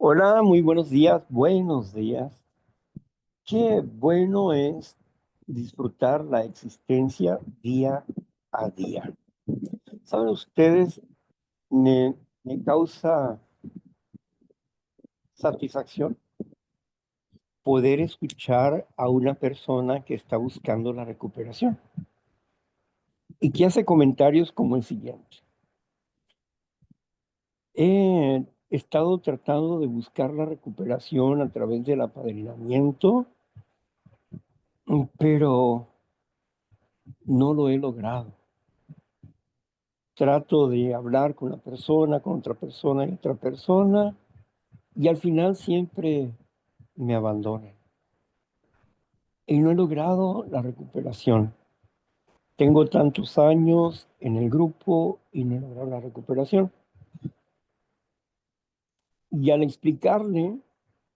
Hola, muy buenos días, buenos días. Qué bueno es disfrutar la existencia día a día. ¿Saben ustedes? Me causa satisfacción poder escuchar a una persona que está buscando la recuperación y que hace comentarios como el siguiente. He estado tratando de buscar la recuperación a través del apadrinamiento, pero no lo he logrado. Trato de hablar con la persona, con otra persona y otra persona, y al final siempre me abandonan. Y no he logrado la recuperación. Tengo tantos años en el grupo y no he logrado la recuperación. Y al explicarle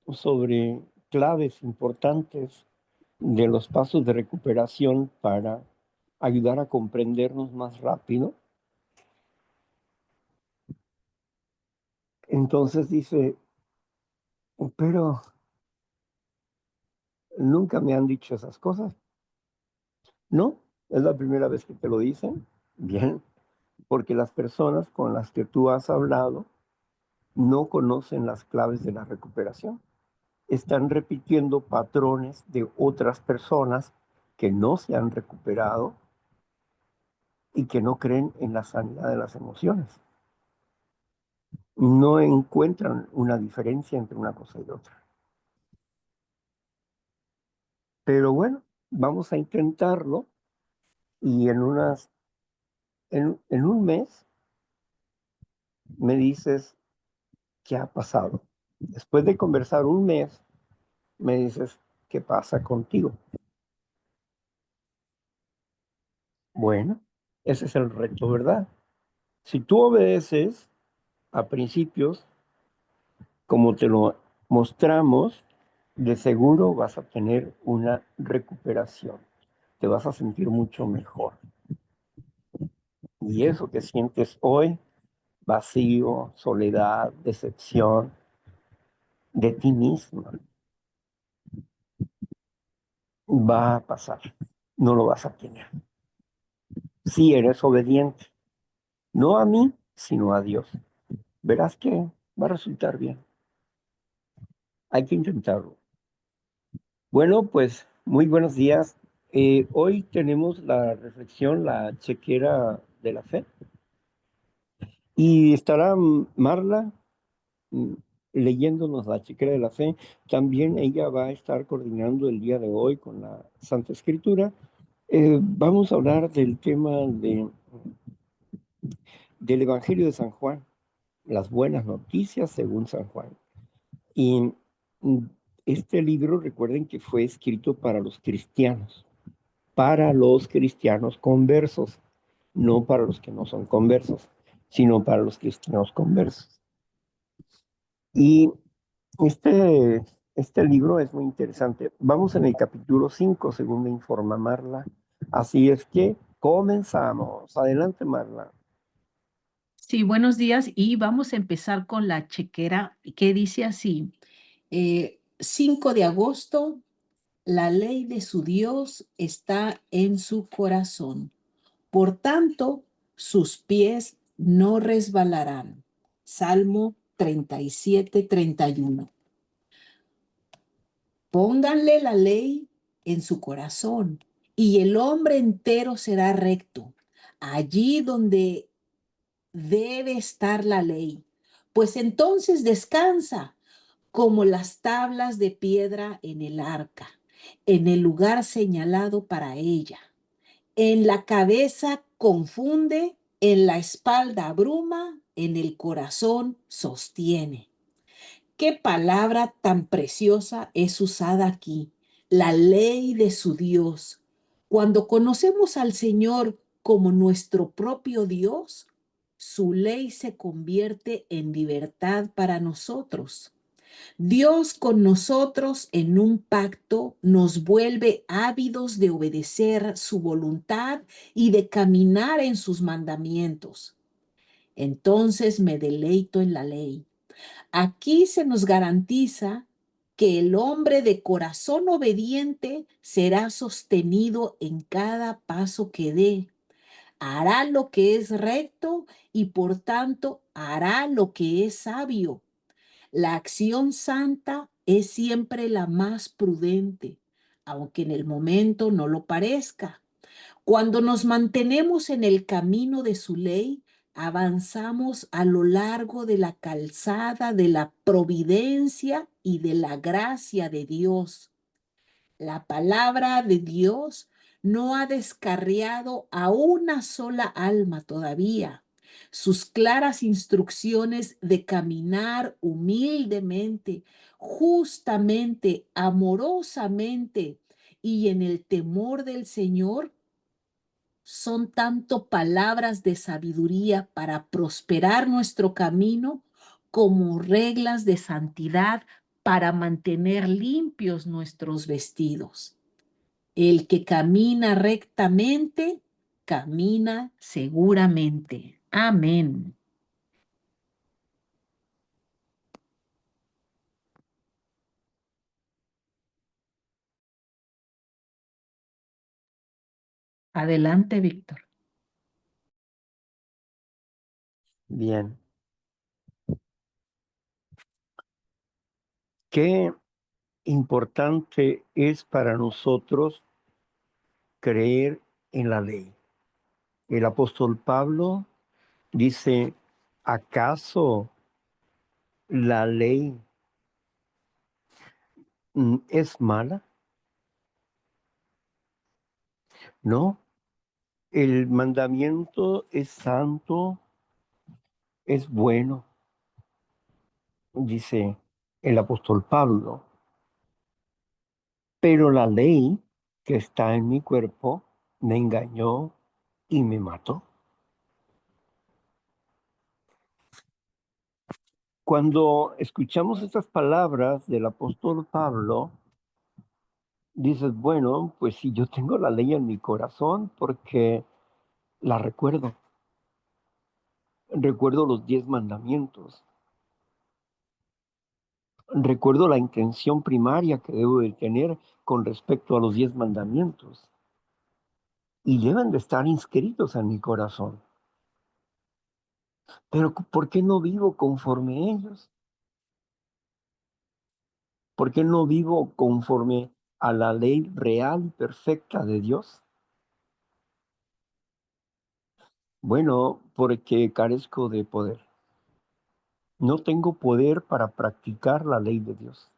sobre claves importantes de los pasos de recuperación para ayudar a comprendernos más rápido, entonces dice, pero nunca me han dicho esas cosas. No, es la primera vez que te lo dicen. Bien, porque las personas con las que tú has hablado no conocen las claves de la recuperación. Están repitiendo patrones de otras personas que no se han recuperado y que no creen en la sanidad de las emociones. No encuentran una diferencia entre una cosa y otra. Pero bueno, vamos a intentarlo y en un mes me dices qué ha pasado. Después de conversar un mes, me dices qué pasa contigo. Bueno, ese es el reto, ¿verdad? Si tú obedeces a principios como te lo mostramos, de seguro vas a tener una recuperación. Te vas a sentir mucho mejor. Y eso que sientes hoy, vacío, soledad, decepción de ti misma, va a pasar. No lo vas a tener. Si eres obediente, no a mí, sino a Dios. Verás que va a resultar bien. Hay que intentarlo. Bueno, pues muy buenos días. Hoy tenemos la reflexión, la chequera de la fe. Y estará Marla mm, leyéndonos la chequera de la fe. También ella va a estar coordinando el día de hoy con la Santa Escritura. Vamos a hablar del tema del Evangelio de San Juan, las buenas noticias según San Juan. Y mm, este libro, recuerden que fue escrito para los cristianos conversos, no para los que no son conversos, sino para los cristianos conversos. Y este, este libro es muy interesante. Vamos en el capítulo 5, según me informa Marla. Así es que comenzamos. Adelante, Marla. Sí, buenos días y vamos a empezar con la chequera que dice así, 5 de agosto, la ley de su Dios está en su corazón. Por tanto, sus pies no resbalarán. Salmo 37, 31. Pónganle la ley en su corazón y el hombre entero será recto. Allí donde debe estar la ley, pues entonces descansa como las tablas de piedra en el arca, en el lugar señalado para ella. En la cabeza confunde, en la espalda abruma, en el corazón sostiene. Qué palabra tan preciosa es usada aquí, la ley de su Dios. Cuando conocemos al Señor como nuestro propio Dios, su ley se convierte en libertad para nosotros. Dios con nosotros en un pacto nos vuelve ávidos de obedecer su voluntad y de caminar en sus mandamientos. Entonces me deleito en la ley, Aquí se nos garantiza que el hombre de corazón obediente será sostenido en cada paso que dé. Hará lo que es recto y por tanto hará lo que es sabio. La acción santa es siempre la más prudente, aunque en el momento no lo parezca. Cuando nos mantenemos en el camino de su ley, avanzamos a lo largo de la calzada de la providencia y de la gracia de Dios. La palabra de Dios no ha descarriado a una sola alma todavía. Sus claras instrucciones de caminar humildemente, justamente, amorosamente y en el temor del Señor son tanto palabras de sabiduría para prosperar nuestro camino como reglas de santidad para mantener limpios nuestros vestidos. El que camina rectamente, camina seguramente. Amén. Adelante, Víctor. Bien. Qué importante es para nosotros creer en la ley. El apóstol Pablo dice, ¿acaso la ley es mala? No, el mandamiento es santo, es bueno, dice el apóstol Pablo, pero la ley que está en mi cuerpo me engañó y me mató. Cuando escuchamos estas palabras del apóstol Pablo, dices, bueno, pues si yo tengo la ley en mi corazón porque la recuerdo, recuerdo los 10 mandamientos, recuerdo la intención primaria que debo de tener con respecto a los 10 mandamientos y deben de estar inscritos en mi corazón. Pero ¿por qué no vivo conforme a ellos? ¿Por qué no vivo conforme a la ley real y perfecta de Dios? Bueno, porque carezco de poder. No tengo poder para practicar la ley de Dios.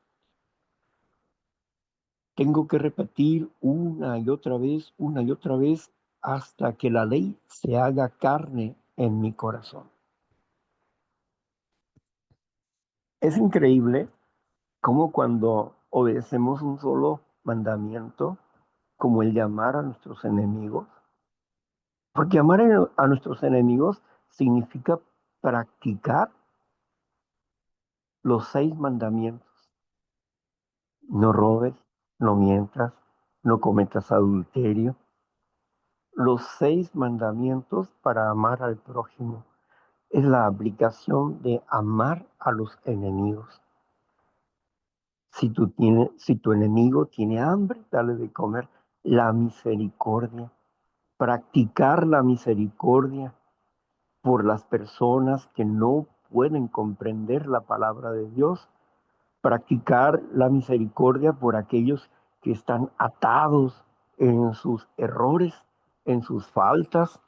Tengo que repetir una y otra vez, hasta que la ley se haga carne en mi corazón. Es increíble cómo cuando obedecemos un solo mandamiento, como el llamar a nuestros enemigos, porque amar a nuestros enemigos significa practicar los 6 mandamientos. No robes, no mientas, no cometas adulterio. Los 6 mandamientos para amar al prójimo es la aplicación de amar a los enemigos. Si tu enemigo tiene hambre, dale de comer. La misericordia, practicar la misericordia por las personas que no pueden comprender la palabra de Dios, practicar la misericordia por aquellos que están atados en sus errores, en sus faltas.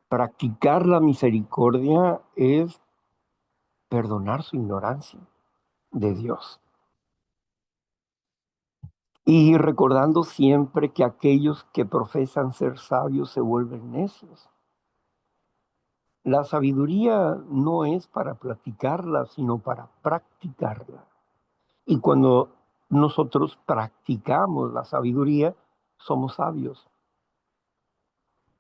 Practicar la misericordia es perdonar su ignorancia de Dios. Y recordando siempre que aquellos que profesan ser sabios se vuelven necios. La sabiduría no es para platicarla, sino para practicarla. Y cuando nosotros practicamos la sabiduría, somos sabios.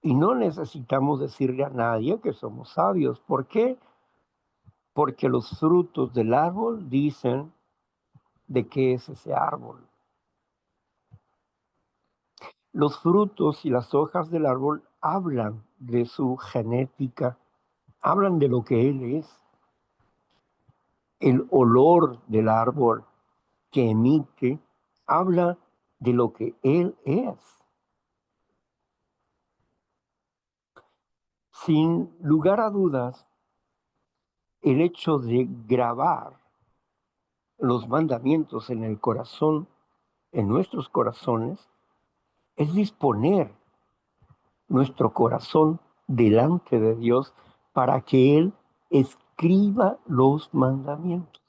Y no necesitamos decirle a nadie que somos sabios. ¿Por qué? Porque los frutos del árbol dicen de qué es ese árbol. Los frutos y las hojas del árbol hablan de su genética, hablan de lo que él es. El olor del árbol que emite habla de lo que Él es. Sin lugar a dudas, el hecho de grabar los mandamientos en el corazón, en nuestros corazones, es disponer nuestro corazón delante de Dios para que Él escriba los mandamientos.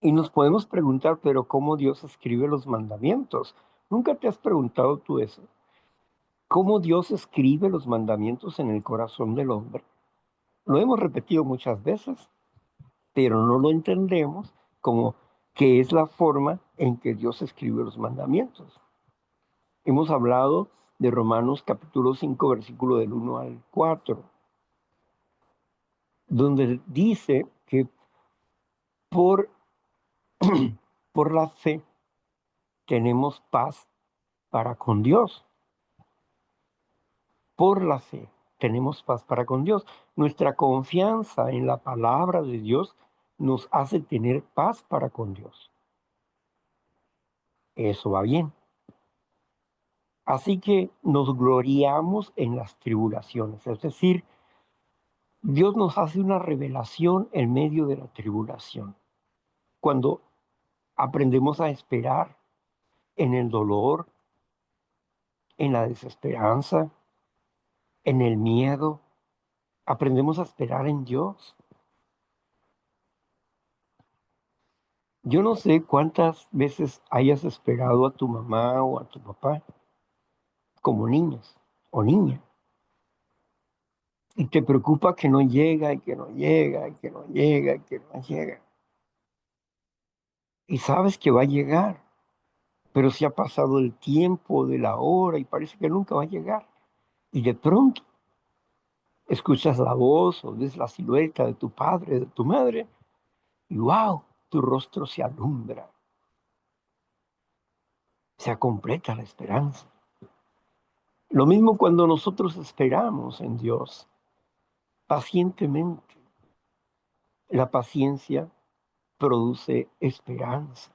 Y nos podemos preguntar, pero ¿cómo Dios escribe los mandamientos? ¿Nunca te has preguntado tú eso? ¿Cómo Dios escribe los mandamientos en el corazón del hombre? Lo hemos repetido muchas veces, pero no lo entendemos como que es la forma en que Dios escribe los mandamientos. Hemos hablado de Romanos capítulo 5 versículo del 1 al 4, donde dice que por, por la fe tenemos paz para con Dios. Por la fe tenemos paz para con Dios. Nuestra confianza en la palabra de Dios nos hace tener paz para con Dios. Eso va bien. Así que nos gloriamos en las tribulaciones. Es decir, Dios nos hace una revelación en medio de la tribulación. Cuando aprendemos a esperar en el dolor, en la desesperanza, en el miedo, aprendemos a esperar en Dios. Yo no sé cuántas veces hayas esperado a tu mamá o a tu papá como niños o niña y te preocupa que no llega y que no llega y que no llega y que no llega. Y sabes que va a llegar, pero se ha pasado el tiempo de la hora y parece que nunca va a llegar. Y de pronto escuchas la voz o ves la silueta de tu padre, de tu madre, y wow, tu rostro se alumbra, se completa la esperanza. Lo mismo cuando nosotros esperamos en Dios pacientemente. La paciencia produce esperanza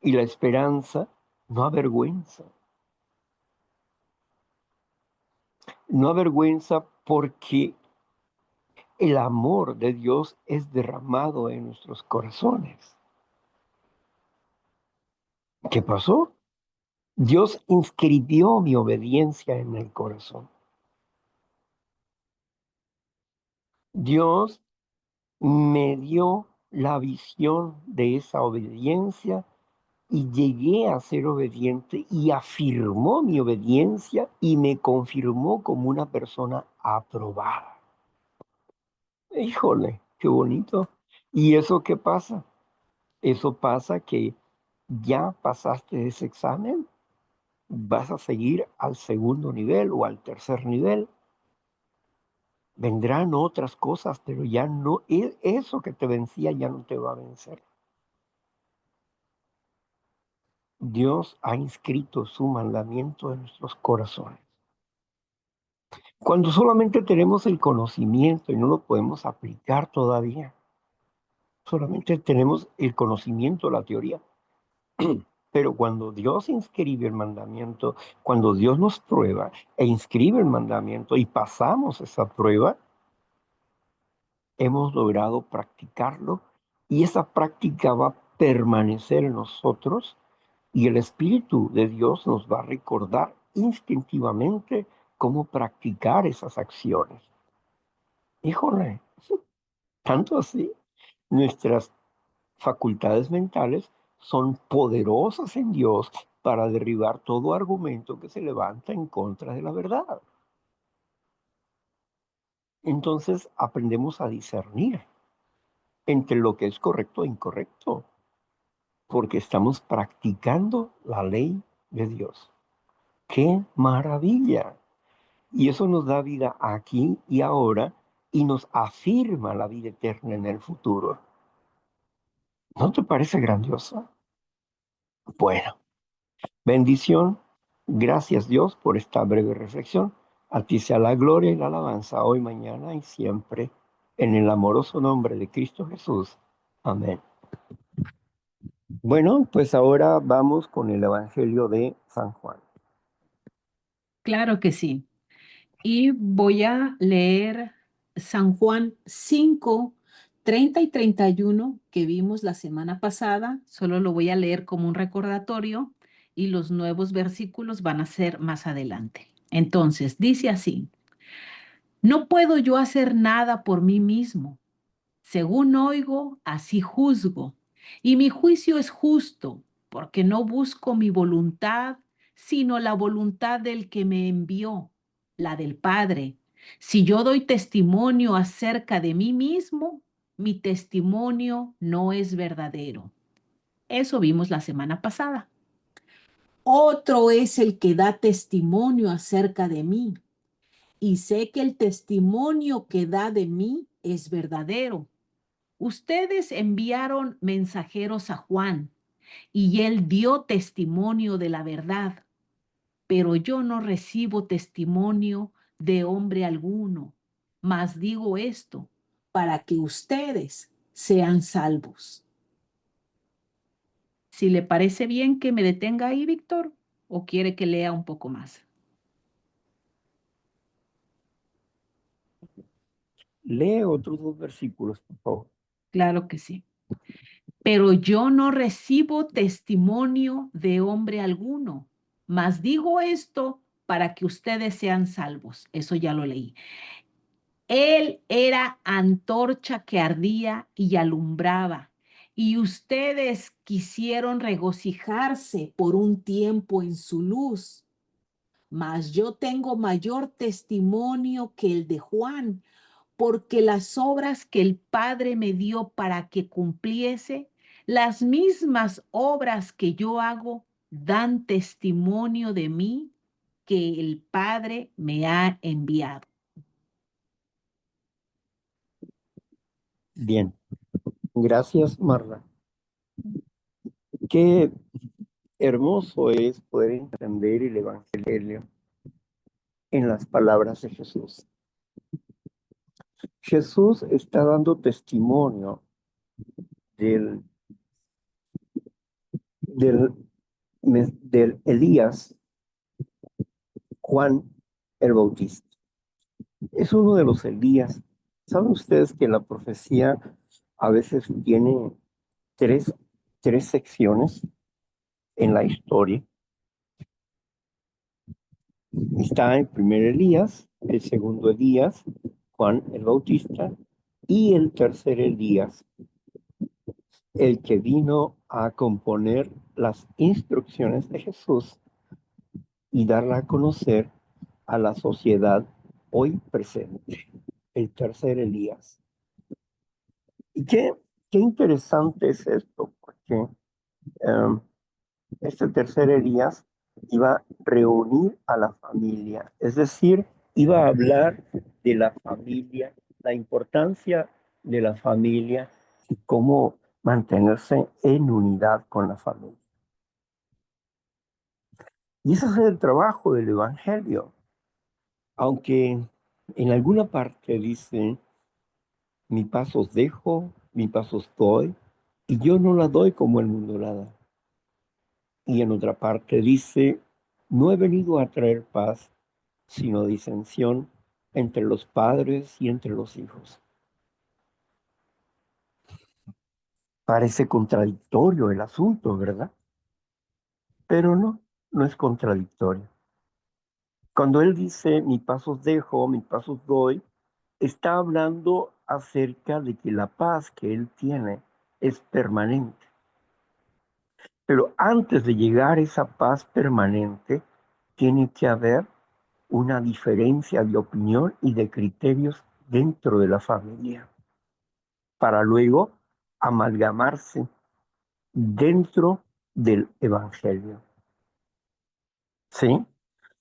y la esperanza no avergüenza. No avergüenza porque el amor de Dios es derramado en nuestros corazones. ¿Qué pasó? Dios inscribió mi obediencia en el corazón. Dios me dio la visión de esa obediencia y llegué a ser obediente y afirmó mi obediencia y me confirmó como una persona aprobada. Híjole, qué bonito. ¿Y eso qué pasa? Eso pasa que ya pasaste ese examen, vas a seguir al segundo nivel o al tercer nivel. Vendrán otras cosas, pero ya no, eso que te vencía ya no te va a vencer. Dios ha inscrito su mandamiento en nuestros corazones. Cuando solamente tenemos el conocimiento y no lo podemos aplicar todavía, solamente tenemos el conocimiento, la teoría. Pero cuando Dios inscribe el mandamiento, cuando Dios nos prueba e inscribe el mandamiento y pasamos esa prueba, hemos logrado practicarlo y esa práctica va a permanecer en nosotros y el Espíritu de Dios nos va a recordar instintivamente cómo practicar esas acciones. Híjole, tanto así, nuestras facultades mentales son poderosas en Dios para derribar todo argumento que se levanta en contra de la verdad. Entonces aprendemos a discernir entre lo que es correcto e incorrecto, porque estamos practicando la ley de Dios. ¡Qué maravilla! Y eso nos da vida aquí y ahora y nos afirma la vida eterna en el futuro. ¿No te parece grandioso? Bueno, bendición. Gracias Dios por esta breve reflexión. A ti sea la gloria y la alabanza hoy, mañana y siempre. en el amoroso nombre de Cristo Jesús. Amén. Bueno, pues ahora vamos con el Evangelio de San Juan. Claro que sí. Y voy a leer San Juan 5, 30 y 31 que vimos la semana pasada. Solo lo voy a leer como un recordatorio y los nuevos versículos van a ser más adelante. Entonces, dice así, no puedo yo hacer nada por mí mismo. Según oigo, así juzgo. Y mi juicio es justo, porque no busco mi voluntad, sino la voluntad del que me envió, la del Padre. Si yo doy testimonio acerca de mí mismo, mi testimonio no es verdadero. Eso vimos la semana pasada. Otro es el que da testimonio acerca de mí, y sé que el testimonio que da de mí es verdadero. Ustedes enviaron mensajeros a Juan y él dio testimonio de la verdad, pero yo no recibo testimonio de hombre alguno, mas digo esto para que ustedes sean salvos. Si le parece bien que me detenga ahí, Víctor, o quiere que lea un poco más. Lee otros dos versículos, por favor. Claro que sí. Pero yo no recibo testimonio de hombre alguno, mas digo esto para que ustedes sean salvos. Eso ya lo leí. Él era antorcha que ardía y alumbraba, y ustedes quisieron regocijarse por un tiempo en su luz. Mas yo tengo mayor testimonio que el de Juan, porque las obras que el Padre me dio para que cumpliese, las mismas obras que yo hago, dan testimonio de mí que el Padre me ha enviado. Bien, gracias, Marla. Qué hermoso es poder entender el Evangelio en las palabras de Jesús. Jesús está dando testimonio del, del, del Elías, Juan el Bautista. Es uno de los Elías. ¿Saben ustedes que la profecía a veces tiene tres, tres secciones en la historia? Está el primer Elías, el segundo Elías, Juan el Bautista, y el tercer Elías, el que vino a componer las instrucciones de Jesús y darla a conocer a la sociedad hoy presente, el tercer Elías. Y qué interesante es esto, porque um, este tercer Elías iba a reunir a la familia, es decir, iba a hablar de la familia, la importancia de la familia y cómo mantenerse en unidad con la familia. Y ese es el trabajo del Evangelio, aunque en alguna parte dice, mi paz os dejo, mi paz os doy, y yo no la doy como el mundo la da. Y en otra parte dice, no he venido a traer paz, sino disensión entre los padres y entre los hijos. Parece contradictorio el asunto, ¿verdad? Pero no, no es contradictorio. Cuando él dice, mi paz os dejo, mi paz os doy, está hablando acerca de que la paz que él tiene es permanente. Pero antes de llegar a esa paz permanente, tiene que haber una diferencia de opinión y de criterios dentro de la familia, para luego amalgamarse dentro del Evangelio. ¿Sí?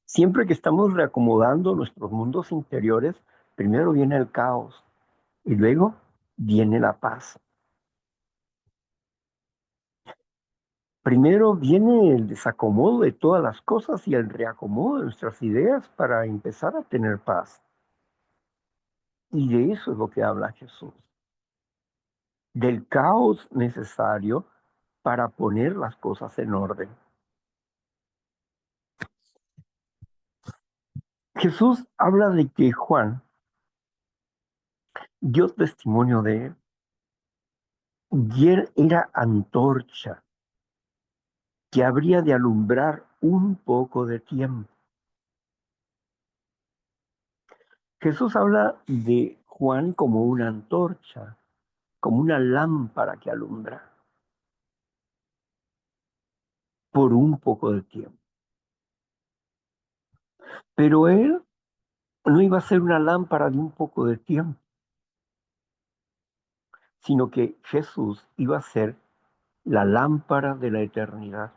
Siempre que estamos reacomodando nuestros mundos interiores, primero viene el caos y luego viene la paz. Primero viene el desacomodo de todas las cosas y el reacomodo de nuestras ideas para empezar a tener paz. Y de eso es lo que habla Jesús, del caos necesario para poner las cosas en orden. Jesús habla de que Juan dio testimonio de él y él era antorcha que habría de alumbrar un poco de tiempo. Jesús habla de Juan como una antorcha, como una lámpara que alumbra por un poco de tiempo. Pero él no iba a ser una lámpara de un poco de tiempo, sino que Jesús iba a ser la lámpara de la eternidad,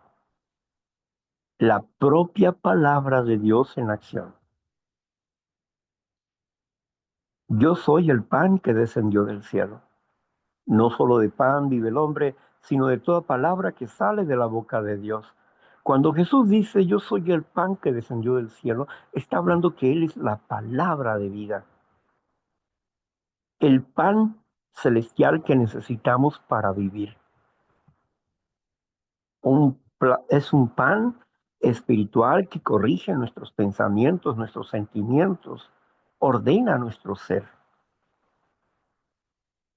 la propia palabra de Dios en acción. Yo soy el pan que descendió del cielo. No solo de pan vive el hombre, sino de toda palabra que sale de la boca de Dios. Cuando Jesús dice, yo soy el pan que descendió del cielo, está hablando que Él es la palabra de vida, el pan celestial que necesitamos para vivir. Es un pan espiritual que corrige nuestros pensamientos, nuestros sentimientos, ordena nuestro ser.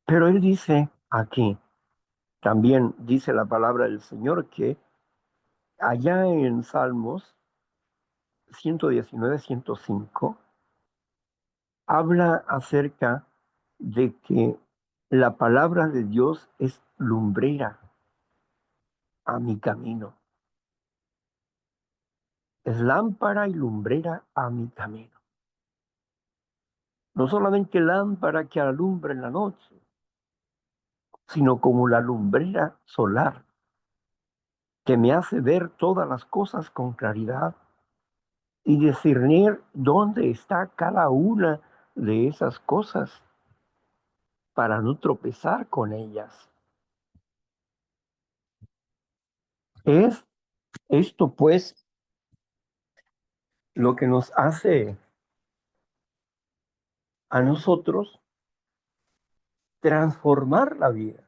Pero Él dice aquí, también dice la palabra del Señor que allá en Salmos 119, 105, habla acerca de que la palabra de Dios es lumbrera a mi camino. Es lámpara y lumbrera a mi camino. No solamente lámpara que alumbra en la noche, sino como la lumbrera solar que me hace ver todas las cosas con claridad y discernir dónde está cada una de esas cosas para no tropezar con ellas. Es esto pues lo que nos hace a nosotros transformar la vida,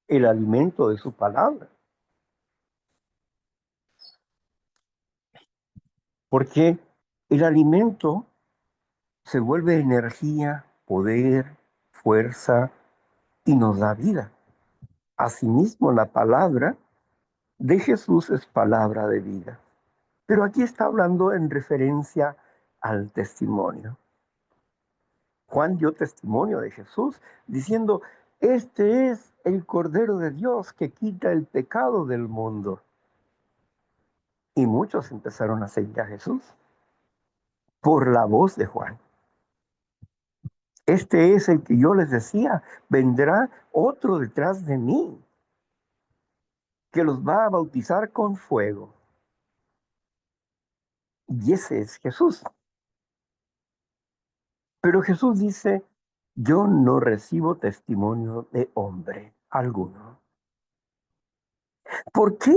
el alimento de su palabra. Porque el alimento se vuelve energía, poder, fuerza y nos da vida. Asimismo, la palabra de Jesús es palabra de vida. Pero aquí está hablando en referencia al testimonio. Juan dio testimonio de Jesús diciendo, este es el Cordero de Dios que quita el pecado del mundo. Y muchos empezaron a seguir a Jesús por la voz de Juan. Este es el que yo les decía, vendrá otro detrás de mí, que los va a bautizar con fuego. Y ese es Jesús. Pero Jesús dice, yo no recibo testimonio de hombre alguno. ¿Por qué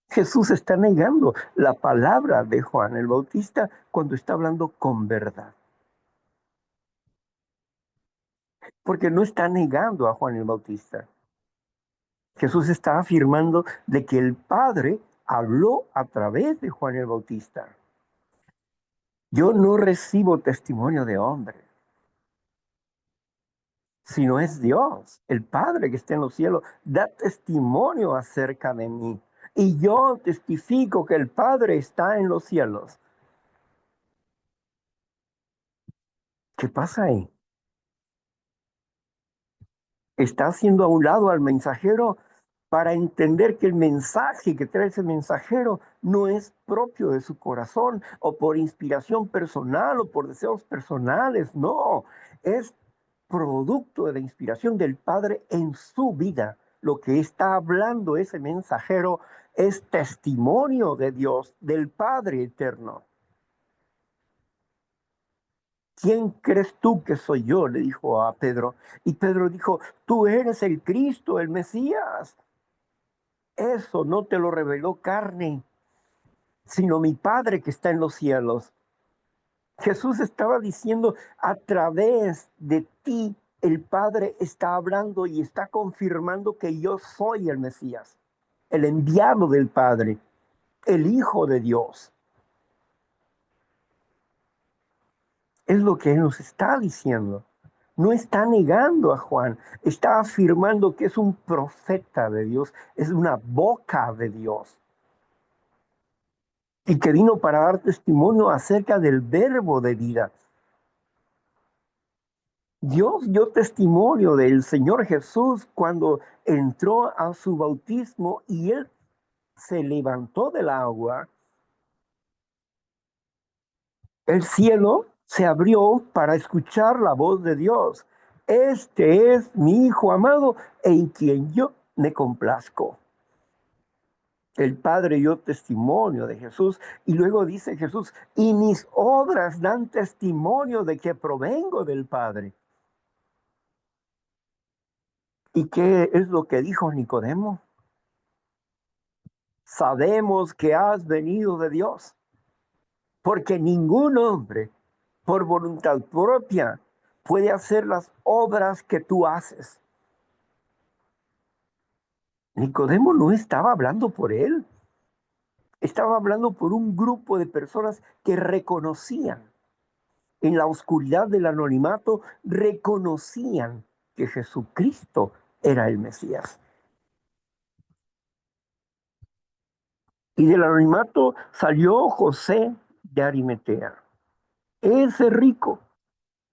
Jesús está negando la palabra de Juan el Bautista cuando está hablando con verdad? Porque no está negando a Juan el Bautista. Jesús está afirmando de que el Padre habló a través de Juan el Bautista. Yo no recibo testimonio de hombre, sino es Dios, el Padre que está en los cielos, da testimonio acerca de mí. Y yo testifico que el Padre está en los cielos. ¿Qué pasa ahí? Está haciendo a un lado al mensajero para entender que el mensaje que trae ese mensajero no es propio de su corazón o por inspiración personal o por deseos personales, no, es producto de la inspiración del Padre en su vida. Lo que está hablando ese mensajero es testimonio de Dios, del Padre eterno. ¿Quién crees tú que soy yo? Le dijo a Pedro. Y Pedro dijo, tú eres el Cristo, el Mesías. Eso no te lo reveló carne, sino mi Padre que está en los cielos. Jesús estaba diciendo, a través de ti el Padre está hablando y está confirmando que yo soy el Mesías, el enviado del Padre, el Hijo de Dios. Es lo que Él nos está diciendo. No está negando a Juan, está afirmando que es un profeta de Dios, es una boca de Dios y que vino para dar testimonio acerca del verbo de vida. Dios dio testimonio del Señor Jesús cuando entró a su bautismo y Él se levantó del agua. El cielo se abrió para escuchar la voz de Dios. Este es mi Hijo amado en quien yo me complazco. El Padre dio testimonio de Jesús y luego dice Jesús, y mis obras dan testimonio de que provengo del Padre. ¿Y qué es lo que dijo Nicodemo? Sabemos que has venido de Dios, porque ningún hombre por voluntad propia puede hacer las obras que tú haces. Nicodemo no estaba hablando por él, estaba hablando por un grupo de personas que reconocían en la oscuridad del anonimato, reconocían que Jesucristo era el Mesías. Y del anonimato salió José de Arimatea, ese rico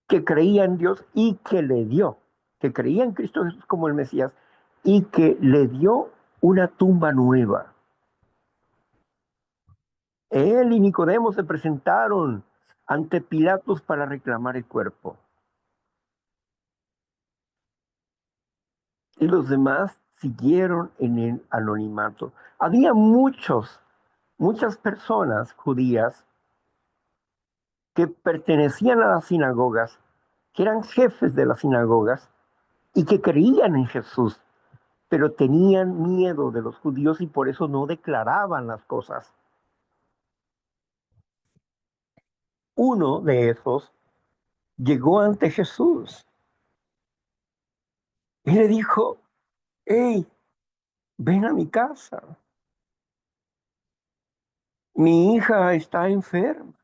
que creía en Dios y que le dio, que creía en Cristo Jesús como el Mesías y que le dio una tumba nueva. Él y Nicodemo se presentaron ante Pilatos para reclamar el cuerpo. Y los demás siguieron en el anonimato. Había muchas personas judías que pertenecían a las sinagogas, que eran jefes de las sinagogas y que creían en Jesús, pero tenían miedo de los judíos y por eso no declaraban las cosas. Uno de esos llegó ante Jesús y le dijo, hey, ven a mi casa, mi hija está enferma.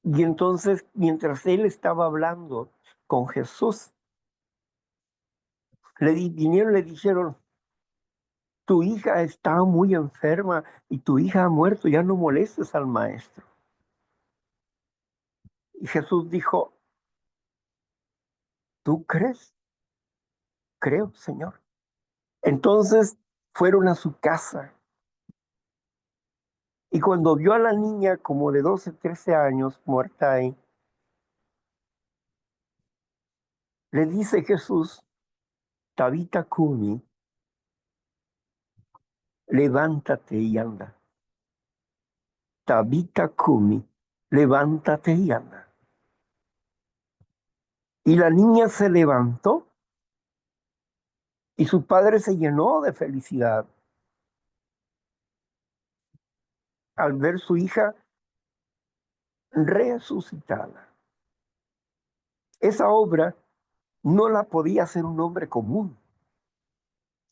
Y entonces, mientras él estaba hablando con Jesús, vinieron y le dijeron, tu hija está muy enferma y tu hija ha muerto, ya no molestes al maestro. Y Jesús dijo, ¿tú crees? Creo, Señor. Entonces fueron a su casa y cuando vio a la niña como de 12, 13 años muerta ahí, le dice Jesús, Tabita Kumi, levántate y anda. Tabita Kumi, levántate y anda. Y la niña se levantó y su padre se llenó de felicidad al ver su hija resucitada. Esa obra no la podía hacer un hombre común,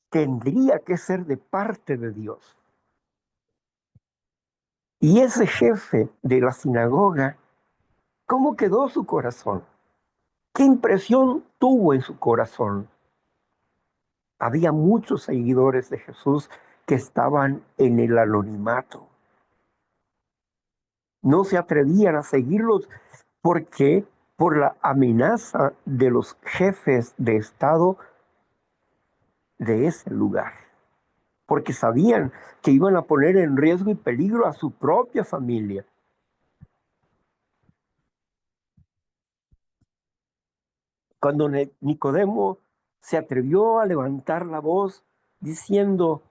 tendría que ser de parte de Dios. Y ese jefe de la sinagoga, ¿cómo quedó su corazón? ¿Qué impresión tuvo en su corazón? Había muchos seguidores de Jesús que estaban en el anonimato. No se atrevían a seguirlos porque por la amenaza de los jefes de Estado de ese lugar, porque sabían que iban a poner en riesgo y peligro a su propia familia. Cuando Nicodemo se atrevió a levantar la voz diciendo,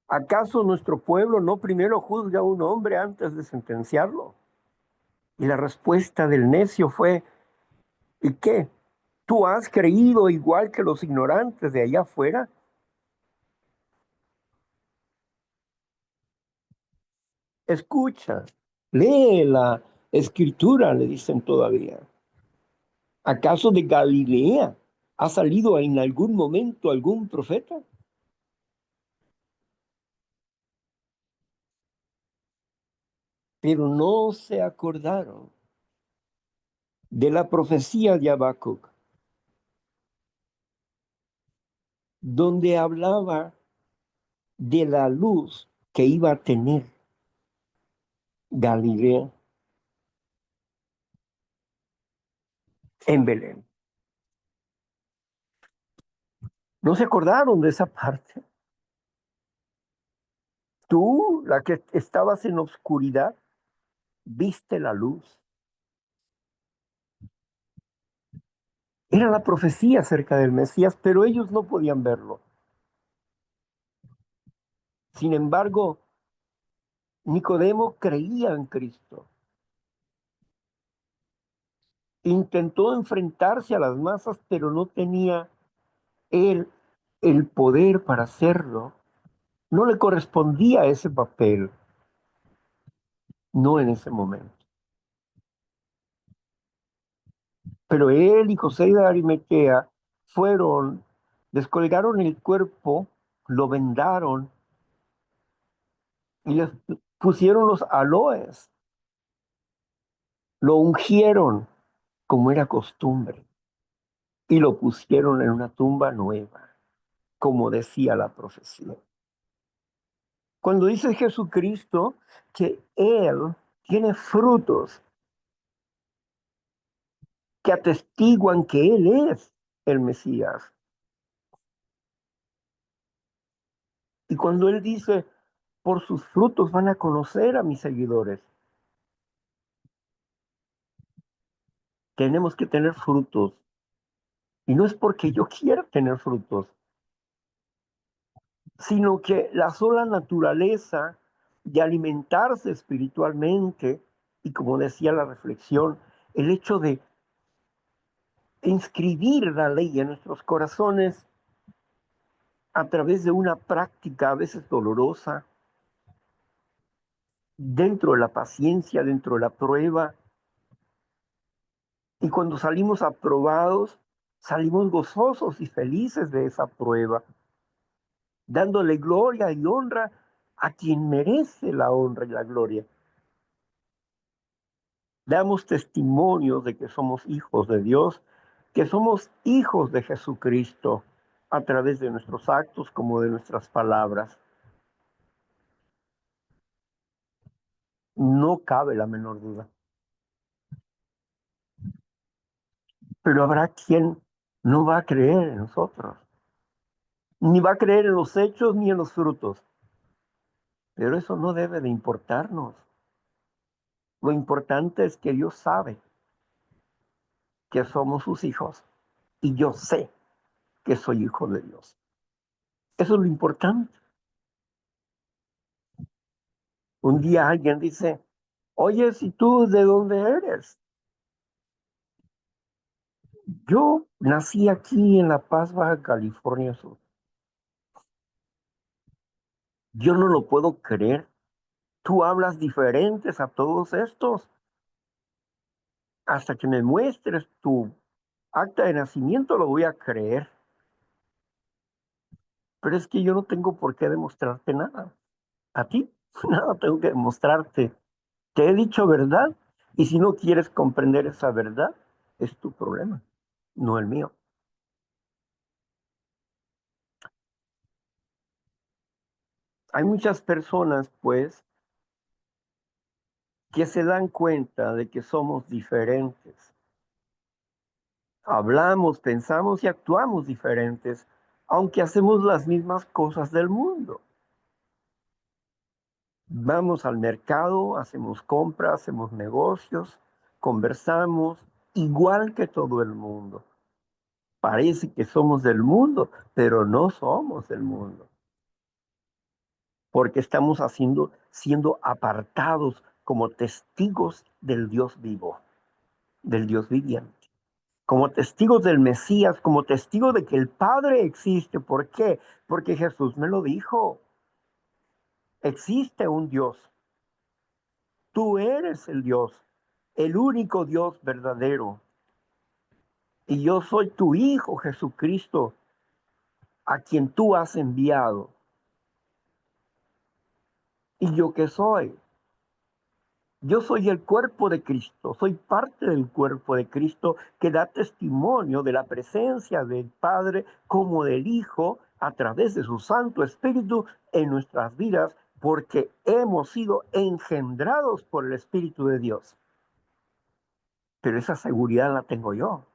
¿acaso nuestro pueblo no primero juzga a un hombre antes de sentenciarlo? Y la respuesta del necio fue, ¿y qué? ¿Tú has creído igual que los ignorantes de allá afuera? Escucha, léela, Escritura, le dicen todavía. ¿Acaso de Galilea ha salido en algún momento algún profeta? Pero no se acordaron de la profecía de Habacuc, donde hablaba de la luz que iba a tener Galilea en Belén. No se acordaron de esa parte. Tú, la que estabas en oscuridad, viste la luz. Era la profecía acerca del Mesías, pero ellos no podían verlo. Sin embargo, Nicodemo creía en Cristo. Intentó enfrentarse a las masas, pero no tenía él el poder para hacerlo. No le correspondía ese papel, no en ese momento. Pero él y José de Arimatea fueron, descolgaron el cuerpo, lo vendaron y les pusieron los aloes, lo ungieron como era costumbre y lo pusieron en una tumba nueva, como decía la profecía. Cuando dice Jesucristo que Él tiene frutos que atestiguan que Él es el Mesías. Y cuando Él dice, por sus frutos van a conocer a mis seguidores, tenemos que tener frutos. Y no es porque yo quiera tener frutos, sino que la sola naturaleza de alimentarse espiritualmente, y como decía la reflexión, el hecho de inscribir la ley en nuestros corazones a través de una práctica a veces dolorosa, dentro de la paciencia, dentro de la prueba, y cuando salimos aprobados, salimos gozosos y felices de esa prueba, dándole gloria y honra a quien merece la honra y la gloria. Damos testimonio de que somos hijos de Dios, que somos hijos de Jesucristo a través de nuestros actos como de nuestras palabras. No cabe la menor duda. Pero habrá quien no va a creer en nosotros, ni va a creer en los hechos ni en los frutos. Pero eso no debe de importarnos. Lo importante es que Dios sabe que somos sus hijos y yo sé que soy hijo de Dios. Eso es lo importante. Un día alguien dice, oye, si tú de dónde eres? Yo nací aquí en La Paz, Baja California Sur. Yo no lo puedo creer. Tú hablas diferentes a todos estos. Hasta que me muestres tu acta de nacimiento lo voy a creer. Pero es que yo no tengo por qué demostrarte nada. A ti, nada tengo que demostrarte. Te he dicho verdad y si no quieres comprender esa verdad, es tu problema, no el mío. Hay muchas personas, pues, que se dan cuenta de que somos diferentes. Hablamos, pensamos y actuamos diferentes, aunque hacemos las mismas cosas del mundo. Vamos al mercado, hacemos compras, hacemos negocios, conversamos, igual que todo el mundo. Parece que somos del mundo, pero no somos del mundo, porque estamos siendo apartados como testigos del Dios vivo, del Dios viviente, como testigos del Mesías, como testigos de que el Padre existe. ¿Por qué? Porque Jesús me lo dijo. Existe un Dios. Tú eres el Dios. el único Dios verdadero. Y yo soy tu Hijo Jesucristo, a quien tú has enviado. ¿Y yo qué soy? Yo soy el cuerpo de Cristo, soy parte del cuerpo de Cristo que da testimonio de la presencia del Padre como del Hijo a través de su Santo Espíritu en nuestras vidas, porque hemos sido engendrados por el Espíritu de Dios. Pero esa seguridad la tengo yo,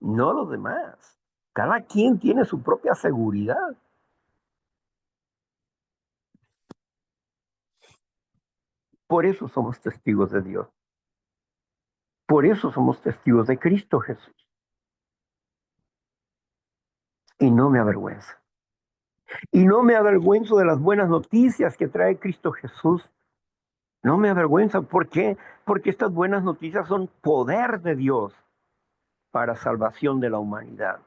no los demás. Cada quien tiene su propia seguridad. Por eso somos testigos de Dios. Por eso somos testigos de Cristo Jesús. Y no me avergüenza. Y no me avergüenzo de las buenas noticias que trae Cristo Jesús. No me avergüenza. ¿Por qué? Porque estas buenas noticias son poder de Dios para salvación de la humanidad.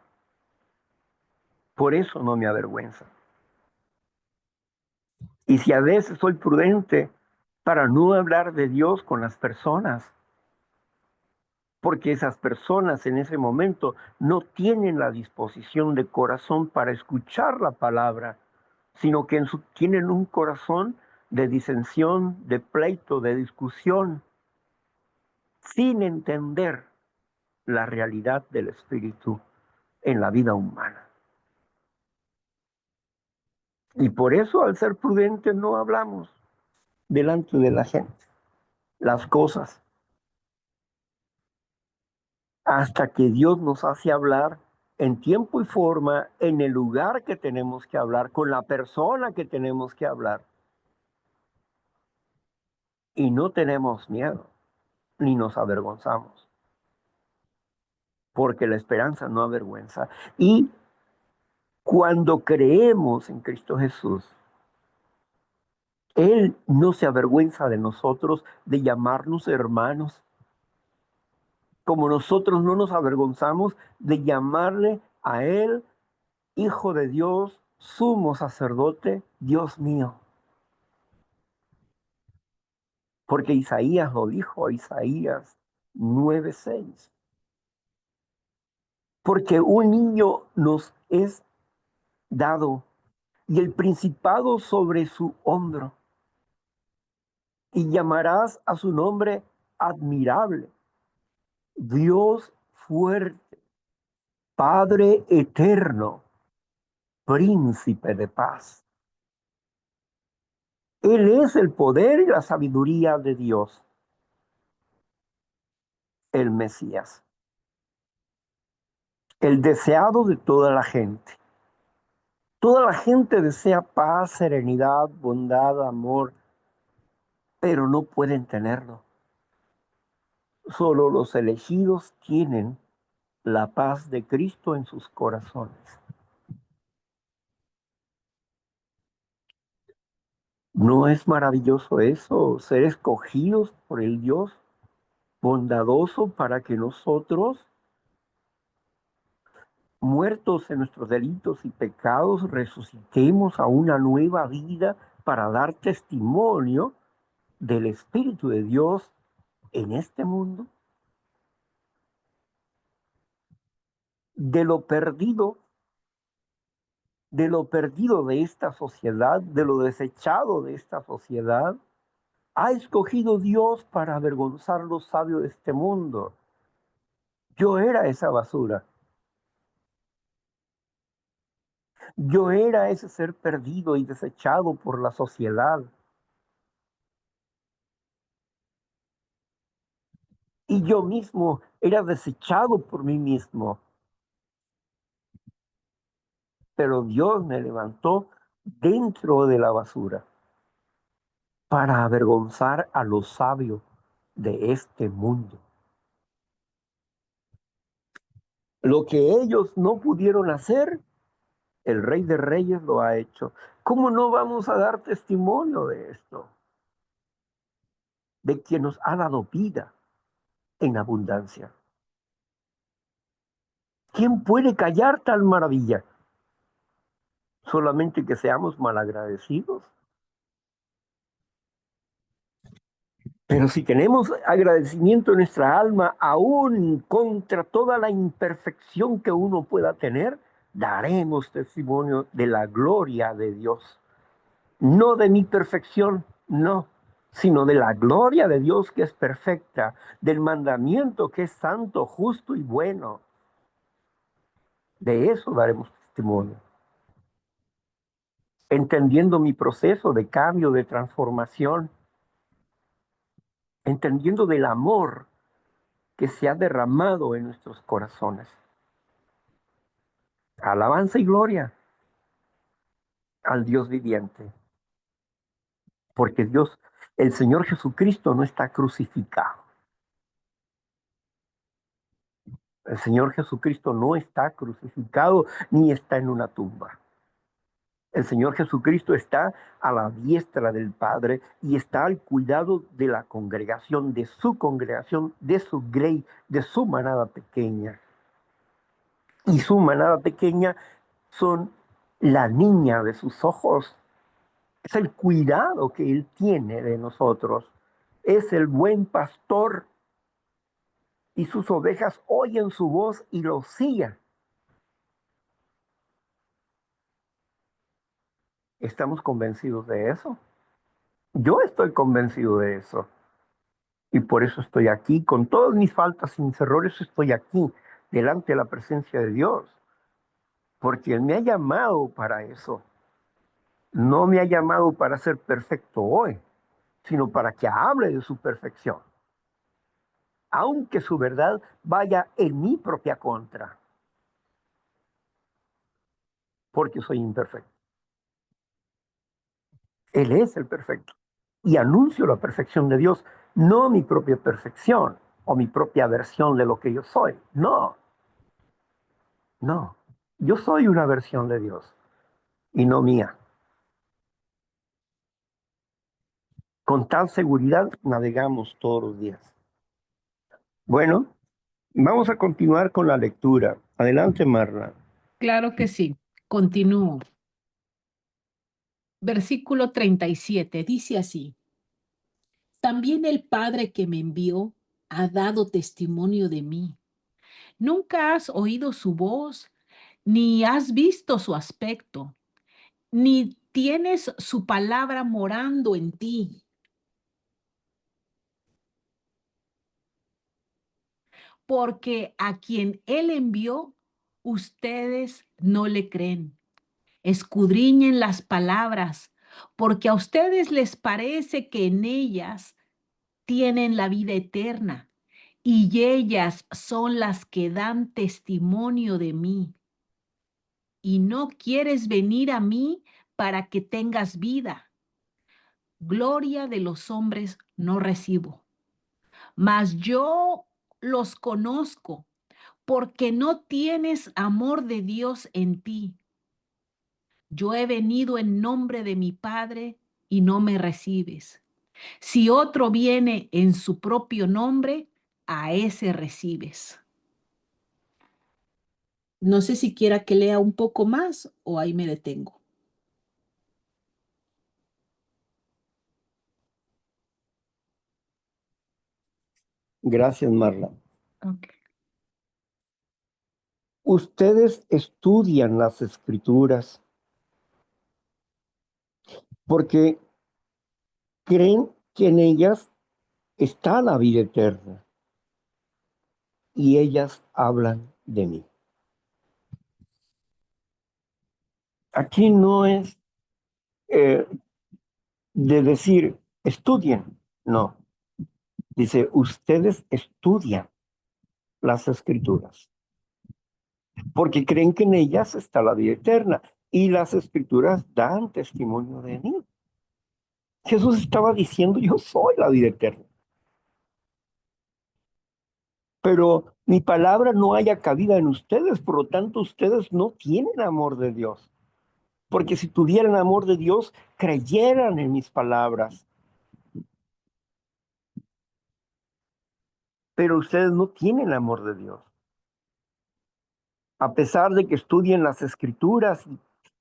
Por eso no me avergüenza. Y si a veces soy prudente para no hablar de Dios con las personas, porque esas personas en ese momento no tienen la disposición de corazón para escuchar la palabra, sino que tienen un corazón de disensión, de pleito, de discusión, sin entender la realidad del espíritu en la vida humana. Y por eso, al ser prudentes, no hablamos delante de la gente las cosas hasta que Dios nos hace hablar en tiempo y forma, en el lugar que tenemos que hablar, con la persona que tenemos que hablar. Y no tenemos miedo, ni nos avergonzamos, porque la esperanza no avergüenza. Y cuando creemos en Cristo Jesús, Él no se avergüenza de nosotros, de llamarnos hermanos, como nosotros no nos avergonzamos de llamarle a Él Hijo de Dios, sumo sacerdote, Dios mío. Porque Isaías lo dijo, Isaías 9:6. Porque un niño nos es dado y el principado sobre su hombro. Y llamarás a su nombre admirable, Dios fuerte, Padre eterno, príncipe de paz. Él es el poder y la sabiduría de Dios, el Mesías, el deseado de toda la gente. Toda la gente desea paz, serenidad, bondad, amor, pero no pueden tenerlo. Solo los elegidos tienen la paz de Cristo en sus corazones. ¿No es maravilloso eso, ser escogidos por el Dios bondadoso para que nosotros, muertos en nuestros delitos y pecados, resucitemos a una nueva vida para dar testimonio del Espíritu de Dios en este mundo? De lo perdido, de lo perdido de esta sociedad, de lo desechado de esta sociedad, ha escogido Dios para avergonzar los sabios de este mundo. Yo era esa basura. Yo era ese ser perdido y desechado por la sociedad. Y yo mismo era desechado por mí mismo. Pero Dios me levantó dentro de la basura para avergonzar a los sabios de este mundo. Lo que ellos no pudieron hacer, el Rey de Reyes lo ha hecho. ¿Cómo no vamos a dar testimonio de esto? De quien nos ha dado vida en abundancia. ¿Quién puede callar tal maravilla? Solamente que seamos malagradecidos. Pero si tenemos agradecimiento en nuestra alma, aún contra toda la imperfección que uno pueda tener, daremos testimonio de la gloria de Dios. No de mi perfección, no, sino de la gloria de Dios que es perfecta, del mandamiento que es santo, justo y bueno. De eso daremos testimonio. Entendiendo mi proceso de cambio, de transformación, entendiendo del amor que se ha derramado en nuestros corazones. Alabanza y gloria al Dios viviente, porque Dios, el Señor Jesucristo no está crucificado. El Señor Jesucristo no está crucificado ni está en una tumba. El Señor Jesucristo está a la diestra del Padre y está al cuidado de la congregación, de su grey, de su manada pequeña. Y su manada pequeña son la niña de sus ojos. Es el cuidado que Él tiene de nosotros. Es el buen pastor y sus ovejas oyen su voz y lo siguen. ¿Estamos convencidos de eso? Yo estoy convencido de eso. Y por eso estoy aquí, con todas mis faltas y mis errores, estoy aquí, delante de la presencia de Dios. Porque Él me ha llamado para eso. No me ha llamado para ser perfecto hoy, sino para que hable de su perfección. Aunque su verdad vaya en mi propia contra, porque soy imperfecto. Él es el perfecto. Y anuncio la perfección de Dios, no mi propia perfección o mi propia versión de lo que yo soy. No, no. Yo soy una versión de Dios y no mía. Con tal seguridad navegamos todos los días. Bueno, vamos a continuar con la lectura. Adelante, Marla. Claro que sí. Continúo. Versículo 37 dice así: También el Padre que me envió ha dado testimonio de mí. Nunca has oído su voz, ni has visto su aspecto, ni tienes su palabra morando en ti, porque a quien él envió, ustedes no le creen. Escudriñen las palabras, porque a ustedes les parece que en ellas tienen la vida eterna, y ellas son las que dan testimonio de mí. Y no quieres venir a mí para que tengas vida. Gloria de los hombres no recibo, mas yo los conozco, porque no tienes amor de Dios en ti. Yo he venido en nombre de mi Padre y no me recibes. Si otro viene en su propio nombre, a ese recibes. No sé si quiera que lea un poco más o ahí me detengo. Gracias, Marla. Ok. Ustedes estudian las escrituras porque creen que en ellas está la vida eterna y ellas hablan de mí. Aquí no es eh, de decir estudien, no. Dice, ustedes estudian las escrituras porque creen que en ellas está la vida eterna y las escrituras dan testimonio de mí. Jesús estaba diciendo, yo soy la vida eterna, pero mi palabra no haya cabida en ustedes, por lo tanto ustedes no tienen amor de Dios, porque si tuvieran amor de Dios, creyeran en mis palabras, pero ustedes no tienen amor de Dios. A pesar de que estudien las escrituras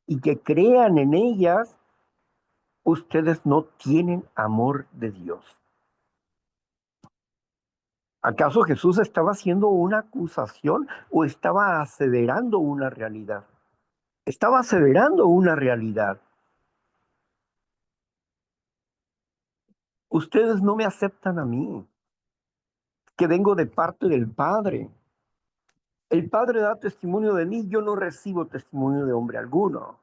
y que crean en ellas, ustedes no tienen amor de Dios. ¿Acaso Jesús estaba haciendo una acusación o estaba aseverando una realidad? Estaba aseverando una realidad. Ustedes no me aceptan a mí, que vengo de parte del Padre. El Padre da testimonio de mí, yo no recibo testimonio de hombre alguno.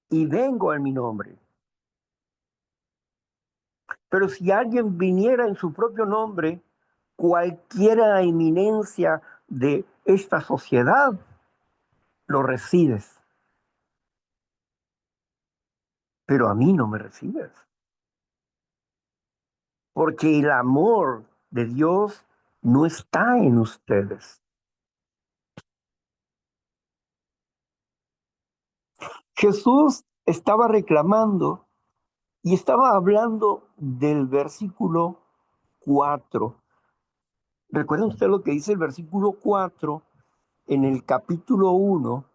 Y vengo en mi nombre. Pero si alguien viniera en su propio nombre, cualquiera eminencia de esta sociedad, lo recibes. Pero a mí no me recibes. Porque el amor de Dios no está en ustedes. Jesús estaba reclamando y estaba hablando del versículo 4. ¿Recuerdan usted lo que dice el versículo 4 en el capítulo 1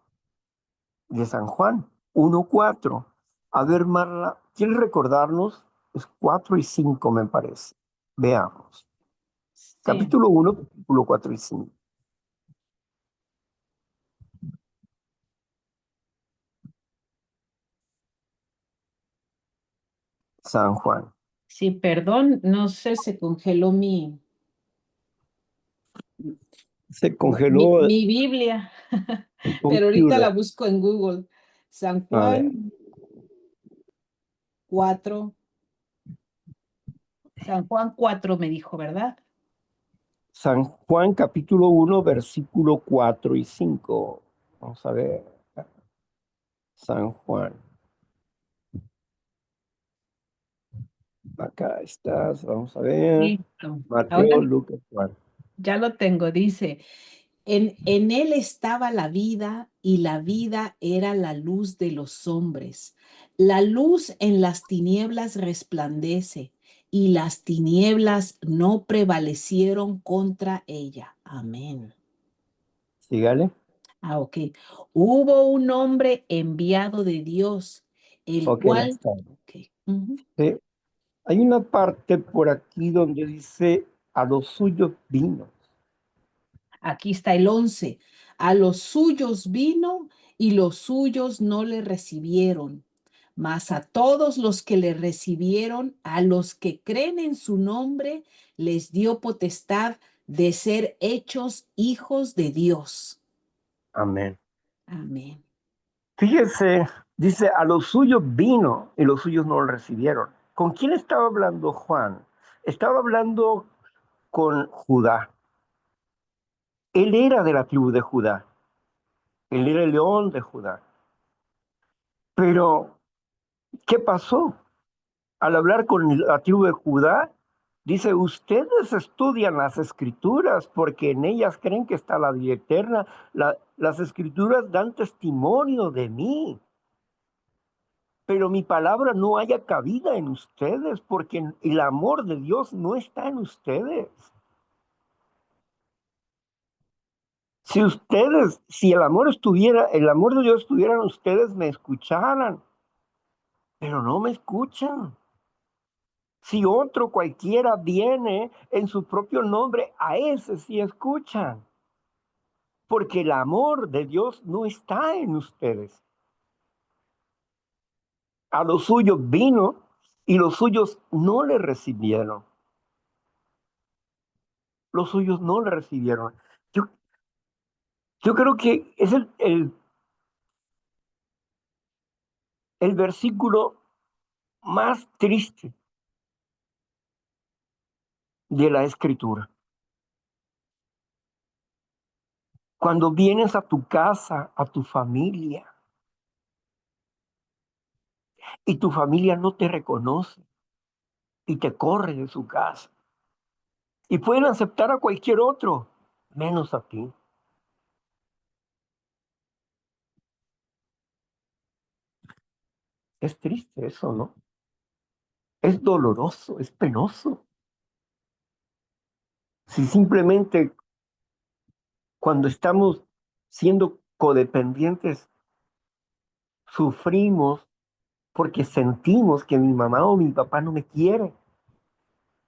de San Juan? 1:4. A ver, Marla, ¿quieres recordarnos? Es 4 y 5, me parece. Veamos. Sí, Capítulo 1, versículo 4 y 5. San Juan. sí, perdón, no sé, se congeló Se congeló mi Biblia, el pero ahorita computer. la busco en Google. San A ver. Juan 4, San Juan 4 me dijo, ¿verdad? San Juan capítulo 1, versículo 4 y 5. Vamos a ver. San Juan. Acá estás. Vamos a ver. Listo. Ahora Mateo, Lucas, Juan. ya lo tengo, dice. En él estaba la vida y la vida era la luz de los hombres. La luz en las tinieblas resplandece y las tinieblas no prevalecieron contra ella. Amén. Sígale. Ah, ok. Hubo un hombre enviado de Dios, el Ok, ya cual, está. ok, ujú. Sí. Hay una parte por aquí donde dice a los suyos vino. Aquí está el 11. A los suyos vino y los suyos no le recibieron. Mas a todos los que le recibieron, a los que creen en su nombre, les dio potestad de ser hechos hijos de Dios. Amén. Amén. Fíjese, dice a los suyos vino y los suyos no lo recibieron. ¿Con quién estaba hablando Juan? Estaba hablando con Judá. Él era de la tribu de Judá. Él era el león de Judá. Pero, ¿qué pasó? Al hablar con la tribu de Judá, dice, ustedes estudian las escrituras porque en ellas creen que está la vida eterna. Las escrituras dan testimonio de mí, pero mi palabra no haya cabida en ustedes porque el amor de Dios no está en ustedes. Si el amor estuviera, el amor de Dios estuviera en ustedes, me escucharan, pero no me escuchan. Si otro cualquiera viene en su propio nombre, a ese sí escuchan, porque el amor de Dios no está en ustedes. A los suyos vino y los suyos no le recibieron. Los suyos no le recibieron. Yo, yo creo que es el versículo más triste de la escritura. Cuando vienes a tu casa, a tu familia, y tu familia no te reconoce y te corre de su casa. Y pueden aceptar a cualquier otro, menos a ti. Es triste eso, ¿no? Es doloroso, es penoso. Si simplemente cuando estamos siendo codependientes, sufrimos porque sentimos que mi mamá o mi papá no me quiere.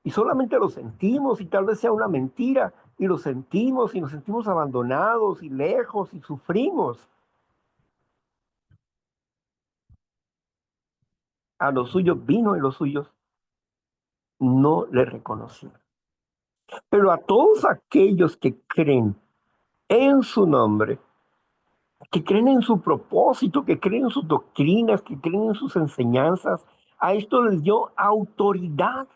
Y solamente lo sentimos y tal vez sea una mentira y lo sentimos y nos sentimos abandonados y lejos y sufrimos. A los suyos vino y los suyos no le reconocieron. Pero a todos aquellos que creen en su nombre, que creen en su propósito, que creen en sus doctrinas, que creen en sus enseñanzas, a esto les dio autoridad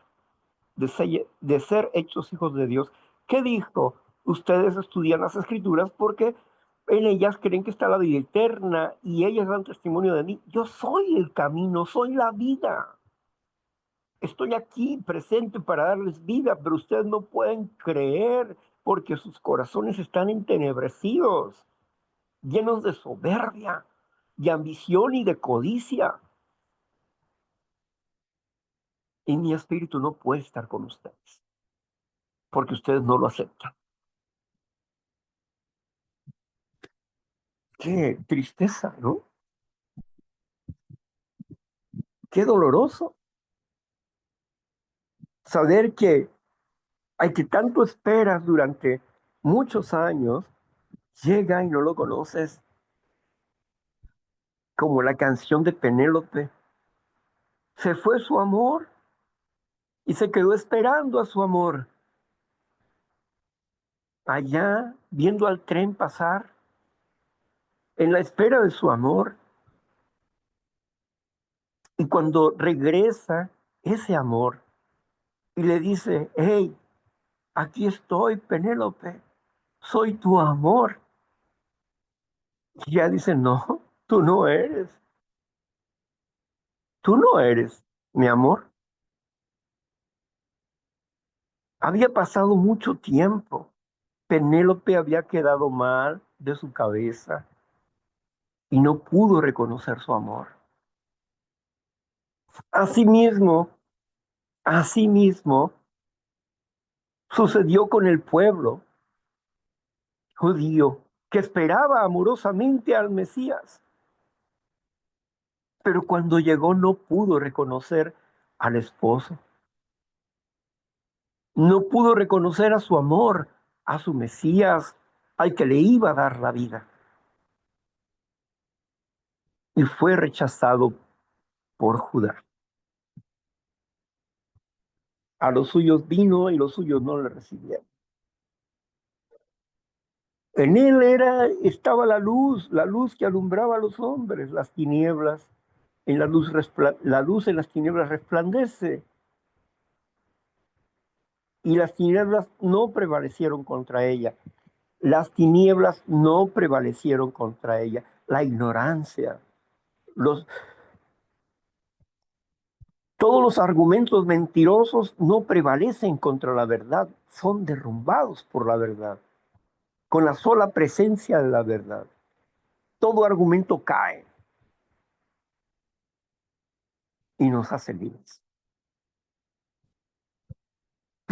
de ser hechos hijos de Dios. ¿Qué dijo? Ustedes estudian las escrituras porque en ellas creen que está la vida eterna y ellas dan testimonio de mí. Yo soy el camino, soy la vida. Estoy aquí presente para darles vida, pero ustedes no pueden creer porque sus corazones están entenebrecidos, llenos de soberbia, de ambición y de codicia. Y mi espíritu no puede estar con ustedes porque ustedes no lo aceptan. Qué tristeza, ¿no? Qué doloroso saber que al que tanto esperas durante muchos años, llega y no lo conoces, como la canción de Penélope. Se fue su amor y se quedó esperando a su amor, allá viendo al tren pasar, en la espera de su amor. Y cuando regresa ese amor y le dice, hey, aquí estoy, Penélope, soy tu amor. Y ella dice, no, tú no eres mi amor. Había pasado mucho tiempo. Penélope había quedado mal de su cabeza y no pudo reconocer su amor. Asimismo, asimismo, sucedió con el pueblo judío que esperaba amorosamente al Mesías, pero cuando llegó no pudo reconocer al esposo, no pudo reconocer a su amor, a su Mesías, al que le iba a dar la vida, y fue rechazado por Judá. A los suyos vino y los suyos no le recibieron. En él estaba la luz que alumbraba a los hombres, las tinieblas. En la luz en las tinieblas resplandece y las tinieblas no prevalecieron contra ella. Las tinieblas no prevalecieron contra ella. La ignorancia, los, todos los argumentos mentirosos no prevalecen contra la verdad, son derrumbados por la verdad, con la sola presencia de la verdad. Todo argumento cae y nos hace libres.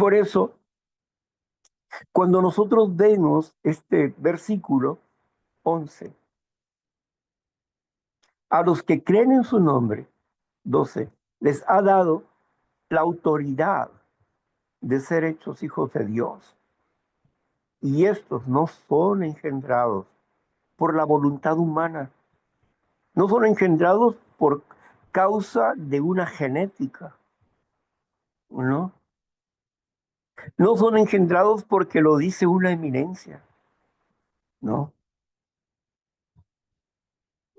Por eso, cuando nosotros vemos este versículo 11, a los que creen en su nombre, 12, les ha dado la autoridad de ser hechos hijos de Dios. Y estos no son engendrados por la voluntad humana, no son engendrados por causa de una genética, ¿no? No son engendrados porque lo dice una eminencia, ¿no?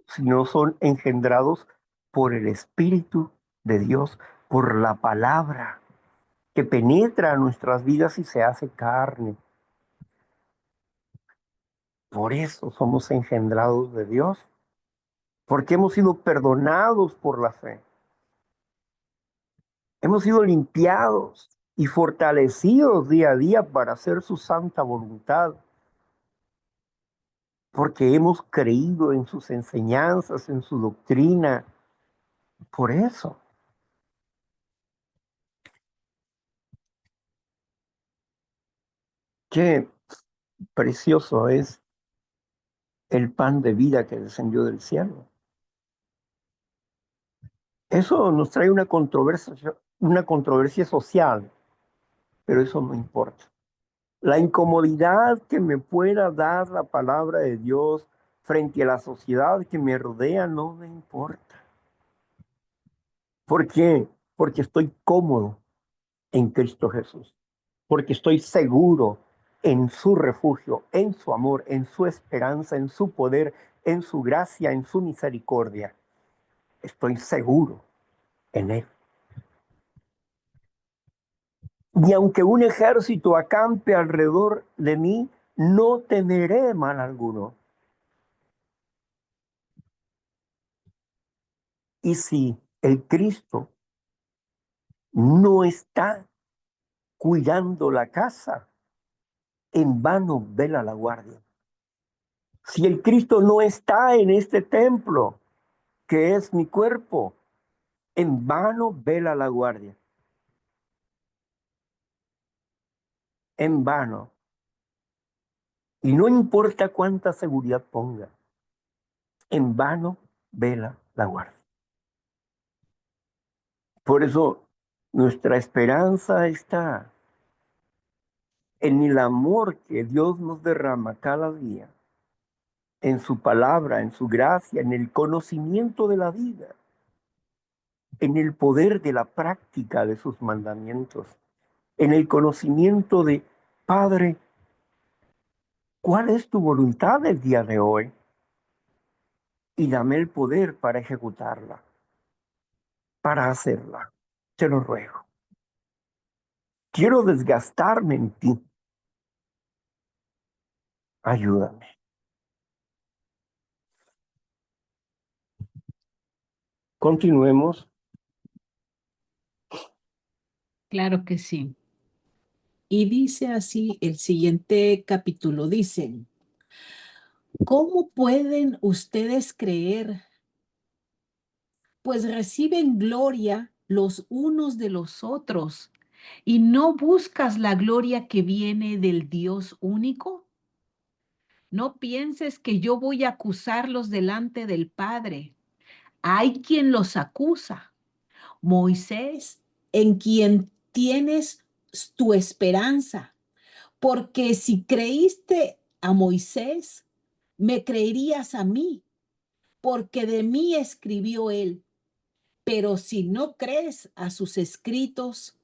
Sino son engendrados por el Espíritu de Dios, por la palabra que penetra a nuestras vidas y se hace carne. Por eso somos engendrados de Dios, porque hemos sido perdonados por la fe. Hemos sido limpiados y fortalecidos día a día para hacer su santa voluntad, porque hemos creído en sus enseñanzas, en su doctrina. Por eso, qué precioso es el pan de vida que descendió del cielo. Eso nos trae una controversia social, pero eso no importa. La incomodidad que me pueda dar la palabra de Dios frente a la sociedad que me rodea no me importa. ¿Por qué? Porque estoy cómodo en Cristo Jesús, porque estoy seguro en su refugio, en su amor, en su esperanza, en su poder, en su gracia, en su misericordia. Estoy seguro en Él. Y aunque un ejército acampe alrededor de mí, no temeré mal alguno. Y si el Cristo no está cuidando la casa, en vano vela la guardia. Si el Cristo no está en este templo, que es mi cuerpo, en vano vela la guardia. En vano. Y no importa cuánta seguridad ponga, en vano vela la guardia. Por eso nuestra esperanza está en el amor que Dios nos derrama cada día, en su palabra, en su gracia, en el conocimiento de la vida, en el poder de la práctica de sus mandamientos, en el conocimiento de, Padre, ¿cuál es tu voluntad el día de hoy? Y dame el poder para ejecutarla, para hacerla. Te lo ruego. Quiero desgastarme en ti. Ayúdame. Continuemos. Claro que sí. Y dice así el siguiente capítulo, dice, ¿cómo pueden ustedes creer? Pues reciben gloria los unos de los otros y no buscas la gloria que viene del Dios único. No pienses que yo voy a acusarlos delante del Padre. Hay quien los acusa, Moisés, en quien tienes tu esperanza. Porque si creíste a Moisés, me creerías a mí, porque de mí escribió él. Pero si no crees a sus escritos,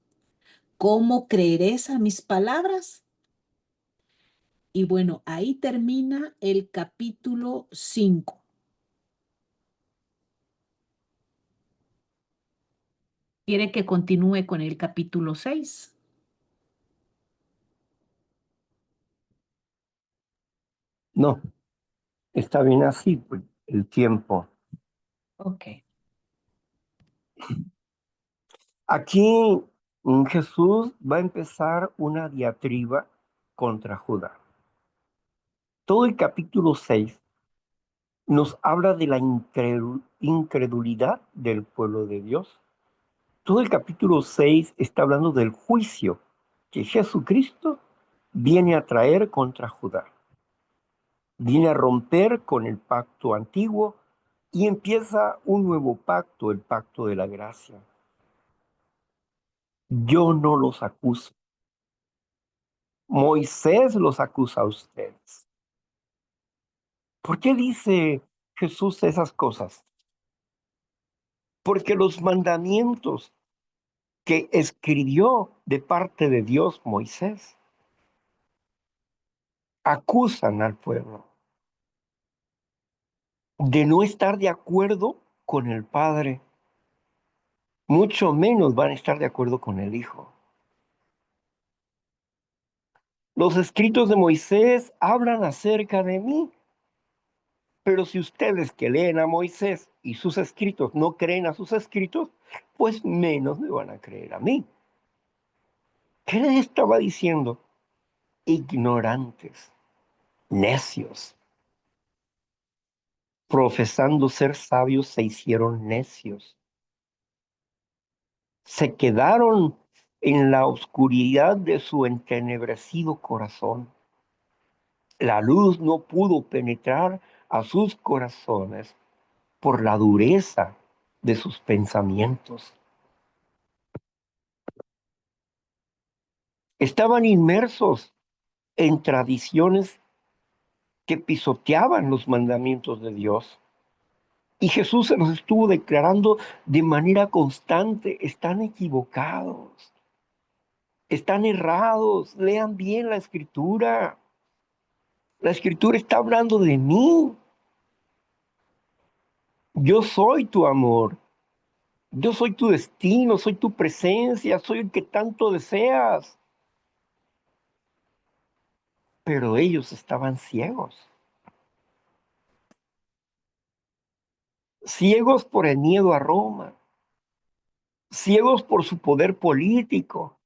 ¿cómo creerás a mis palabras? Y bueno, ahí termina el capítulo 5. ¿Quiere que continúe con el capítulo 6? No, está bien así, pues, el tiempo. Ok. Aquí Jesús va a empezar una diatriba contra Judá. Todo el capítulo 6 nos habla de la incredulidad del pueblo de Dios. Todo el capítulo 6 está hablando del juicio que Jesucristo viene a traer contra Judá. Viene a romper con el pacto antiguo y empieza un nuevo pacto, el pacto de la gracia. Yo no los acuso. Moisés los acusa a ustedes. ¿Por qué dice Jesús esas cosas? Porque los mandamientos que escribió de parte de Dios Moisés acusan al pueblo de no estar de acuerdo con el Padre, mucho menos van a estar de acuerdo con el Hijo. Los escritos de Moisés hablan acerca de mí, pero si ustedes que leen a Moisés y sus escritos no creen a sus escritos, pues menos me van a creer a mí. ¿Qué les estaba diciendo? Ignorantes, necios. Profesando ser sabios, se hicieron necios. Se quedaron en la oscuridad de su entenebrecido corazón. La luz no pudo penetrar a sus corazones por la dureza de sus pensamientos. Estaban inmersos en tradiciones que pisoteaban los mandamientos de Dios. Y Jesús se los estuvo declarando de manera constante: están equivocados, están errados, lean bien la escritura. La escritura está hablando de mí. Yo soy tu amor, yo soy tu destino, soy tu presencia, soy el que tanto deseas. Pero ellos estaban ciegos, ciegos por el miedo a Roma, ciegos por su poder político,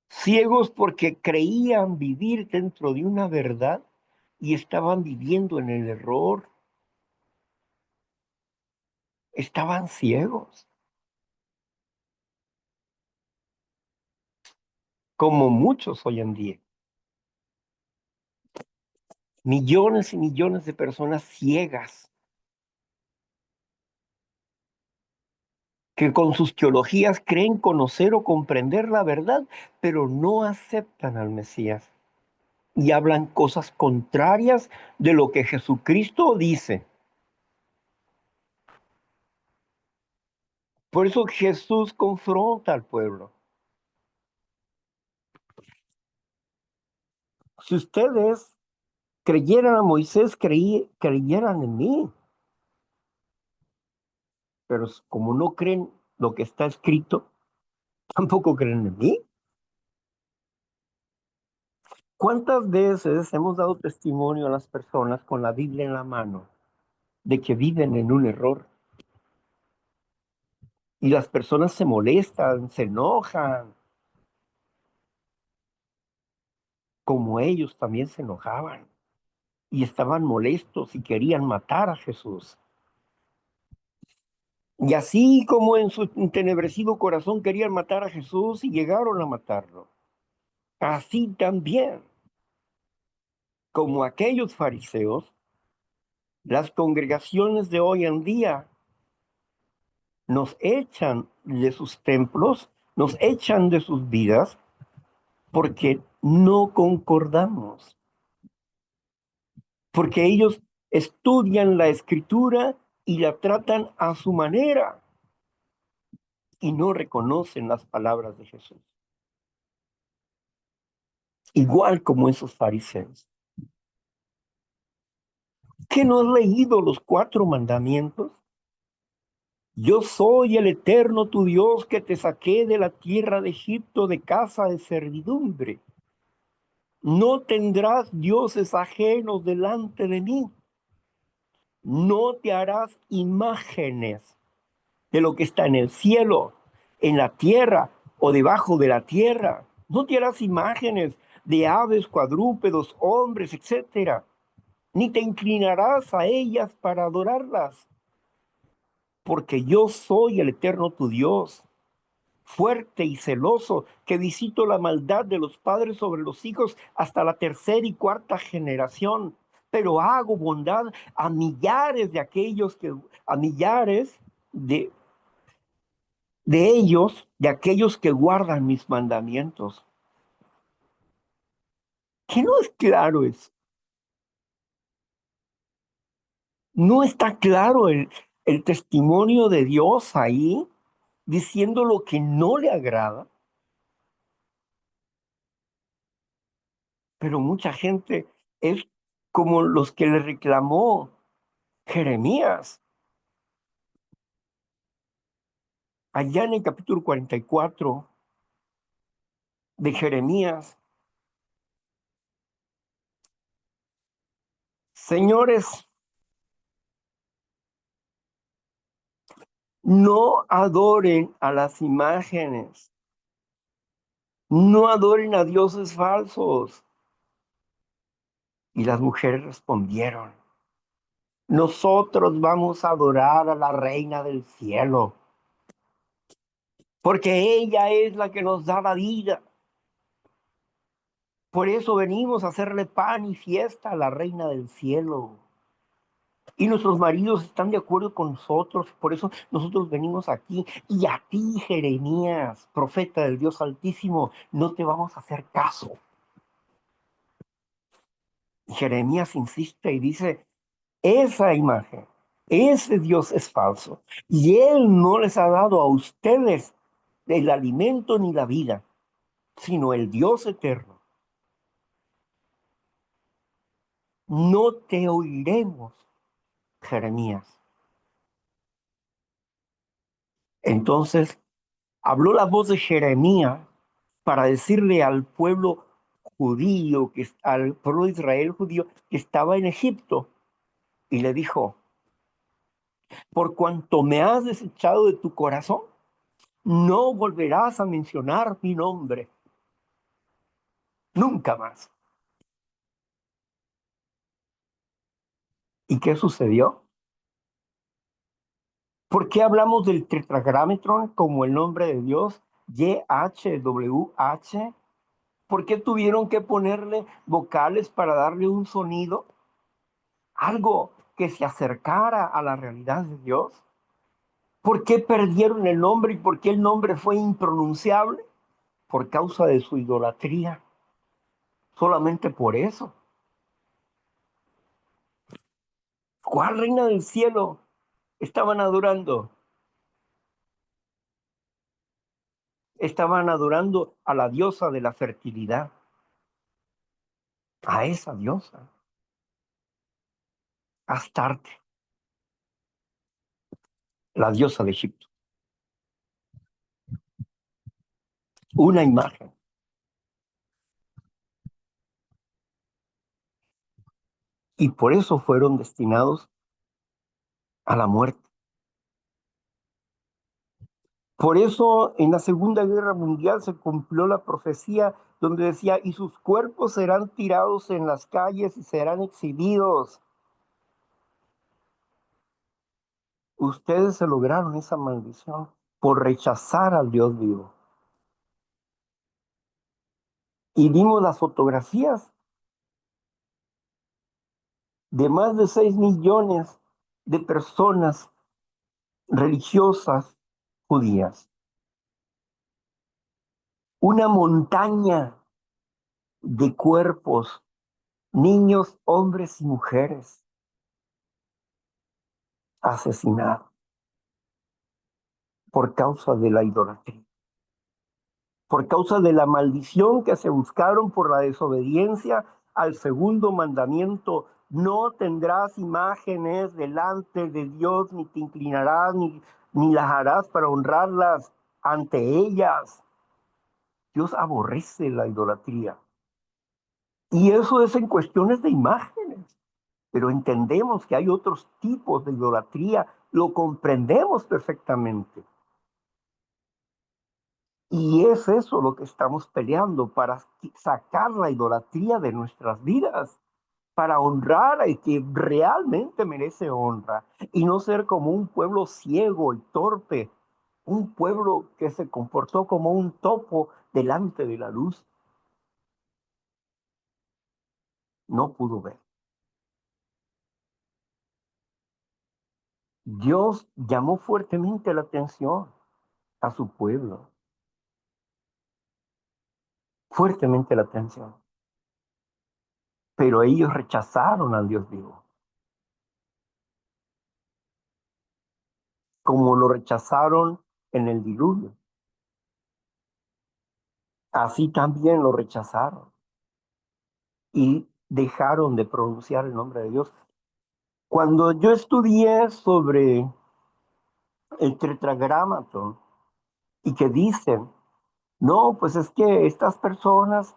ciegos porque creían vivir dentro de una verdad y estaban viviendo en el error. Estaban ciegos, como muchos hoy en día. Millones y millones de personas ciegas que con sus teologías creen conocer o comprender la verdad, pero no aceptan al Mesías y hablan cosas contrarias de lo que Jesucristo dice. Por eso Jesús confronta al pueblo. Si ustedes creyeran a Moisés, creyeran en mí, pero como no creen lo que está escrito, tampoco creen en mí. ¿Cuántas veces hemos dado testimonio a las personas con la Biblia en la mano de que viven en un error? Y las personas se molestan, se enojan, como ellos también se enojaban y estaban molestos y querían matar a Jesús. Y así como en su entenebrecido corazón querían matar a Jesús y llegaron a matarlo, así también, como aquellos fariseos, las congregaciones de hoy en día nos echan de sus templos, nos echan de sus vidas porque no concordamos, porque ellos estudian la escritura y la tratan a su manera y no reconocen las palabras de Jesús, igual como esos fariseos. ¿Qué no has leído los 4 mandamientos? Yo soy el eterno tu Dios que te saqué de la tierra de Egipto, de casa de servidumbre. No tendrás dioses ajenos delante de mí. No te harás imágenes de lo que está en el cielo, en la tierra o debajo de la tierra. No te harás imágenes de aves, cuadrúpedos, hombres, etcétera. Ni te inclinarás a ellas para adorarlas, porque yo soy el eterno tu Dios, fuerte y celoso, que visito la maldad de los padres sobre los hijos hasta la tercera y cuarta generación, pero hago bondad a millares de aquellos que, a millares de ellos, de aquellos que guardan mis mandamientos. ¿Qué no es claro eso? No está claro el testimonio de Dios ahí, diciendo lo que no le agrada, pero mucha gente es como los que le reclamó Jeremías, allá en el capítulo 44 de Jeremías. Señores, no adoren a las imágenes, no adoren a dioses falsos. Y las mujeres respondieron: nosotros vamos a adorar a la reina del cielo, porque ella es la que nos da la vida. Por eso venimos a hacerle pan y fiesta a la reina del cielo. Y nuestros maridos están de acuerdo con nosotros, por eso nosotros venimos aquí. Y a ti, Jeremías, profeta del Dios Altísimo, no te vamos a hacer caso. Y Jeremías insiste y dice, esa imagen, ese Dios es falso. Y Él no les ha dado a ustedes el alimento ni la vida, sino el Dios eterno. No te oiremos, Jeremías. Entonces habló la voz de Jeremías para decirle al pueblo judío, al pueblo de Israel judío que estaba en Egipto, y le dijo, por cuanto me has desechado de tu corazón, no volverás a mencionar mi nombre, nunca más. ¿Y qué sucedió? ¿Por qué hablamos del tetragrámetron como el nombre de Dios? YHWH. ¿Por qué tuvieron que ponerle vocales para darle un sonido? Algo que se acercara a la realidad de Dios. ¿Por qué perdieron el nombre y por qué el nombre fue impronunciable? Por causa de su idolatría. Solamente por eso. ¿Cuál reina del cielo estaban adorando? Estaban adorando a la diosa de la fertilidad, a esa diosa, Astarte, la diosa de Egipto. Una imagen. Y por eso fueron destinados a la muerte. Por eso en la Segunda Guerra Mundial se cumplió la profecía donde decía, y sus cuerpos serán tirados en las calles y serán exhibidos. Ustedes se lograron esa maldición por rechazar al Dios vivo. Y vimos las fotografías de más de 6 millones de personas religiosas judías. Una montaña de cuerpos, niños, hombres y mujeres asesinados por causa de la idolatría, por causa de la maldición que se buscaron por la desobediencia al segundo mandamiento. No tendrás imágenes delante de Dios, ni te inclinarás, ni las harás para honrarlas ante ellas. Dios aborrece la idolatría. Y eso es en cuestiones de imágenes. Pero entendemos que hay otros tipos de idolatría, lo comprendemos perfectamente. Y es eso lo que estamos peleando para sacar la idolatría de nuestras vidas, para honrar al que realmente merece honra y no ser como un pueblo ciego y torpe, un pueblo que se comportó como un topo delante de la luz. No pudo ver. Dios llamó fuertemente la atención a su pueblo, fuertemente la atención, pero ellos rechazaron al Dios vivo, como lo rechazaron en el diluvio. Así también lo rechazaron y dejaron de pronunciar el nombre de Dios. Cuando yo estudié sobre el tetragramatón y que dicen, no, pues es que estas personas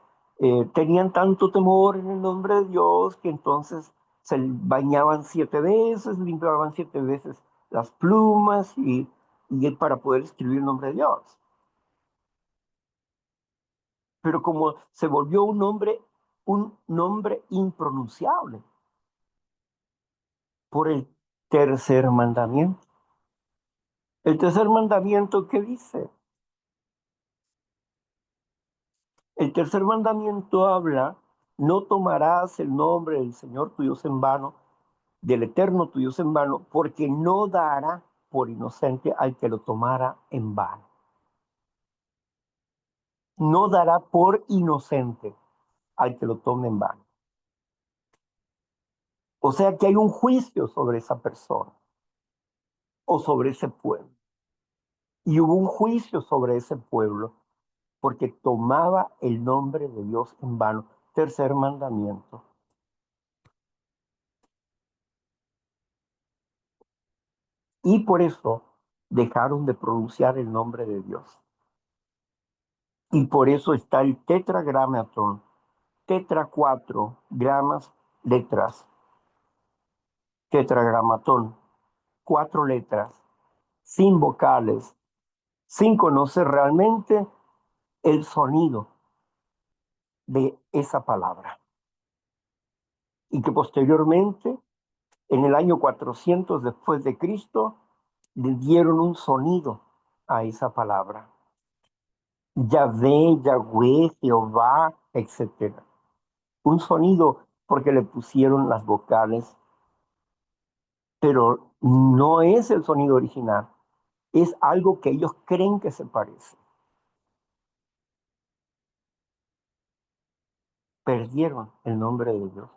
tenían tanto temor en el nombre de Dios que entonces se bañaban 7 veces, limpiaban 7 veces las plumas y para poder escribir el nombre de Dios. Pero como se volvió un nombre impronunciable por el tercer mandamiento. El tercer mandamiento, ¿qué dice? El tercer mandamiento habla, no tomarás el nombre del Señor tu Dios en vano, del eterno tu Dios en vano, porque no dará por inocente al que lo tomara en vano. No dará por inocente al que lo tome en vano. O sea que hay un juicio sobre esa persona o sobre ese pueblo. Y hubo un juicio sobre ese pueblo porque tomaba el nombre de Dios en vano. Tercer mandamiento. Y por eso dejaron de pronunciar el nombre de Dios. Y por eso está el tetragramatón. Tetra 4 gramas, letras. Tetragramatón, 4 letras, sin vocales, sin conocer realmente el sonido de esa palabra. Y que posteriormente, en el año 400 después de Cristo, le dieron un sonido a esa palabra. Yahvé, Yahweh, Jehová, etcétera. Un sonido porque le pusieron las vocales, pero no es el sonido original, es algo que ellos creen que se parece. Perdieron el nombre de Dios.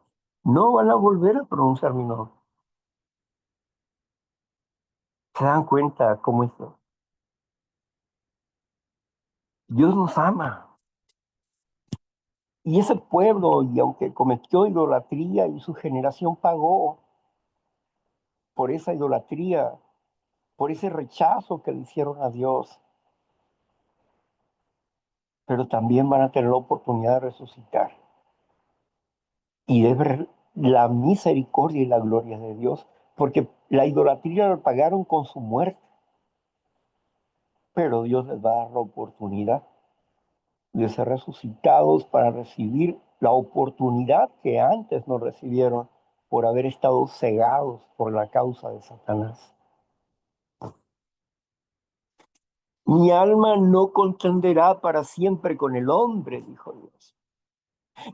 No van a volver a pronunciar mi nombre. ¿Se dan cuenta cómo es? Dios nos ama. Y ese pueblo, y aunque cometió idolatría y su generación pagó por esa idolatría, por ese rechazo que le hicieron a Dios, pero también van a tener la oportunidad de resucitar y de ver la misericordia y la gloria de Dios, porque la idolatría la pagaron con su muerte, pero Dios les va a dar la oportunidad de ser resucitados para recibir la oportunidad que antes no recibieron por haber estado cegados por la causa de Satanás. Mi alma no contenderá para siempre con el hombre, dijo Dios,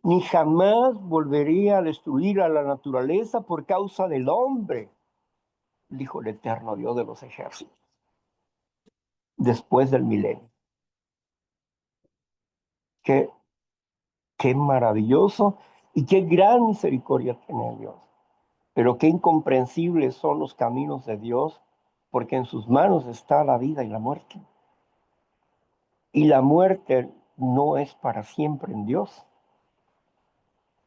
ni jamás volveré a destruir a la naturaleza por causa del hombre, dijo el eterno Dios de los ejércitos, después del milenio. Qué, qué maravilloso y qué gran misericordia tiene Dios. Pero qué incomprensibles son los caminos de Dios, porque en sus manos está la vida y la muerte. Y la muerte no es para siempre en Dios.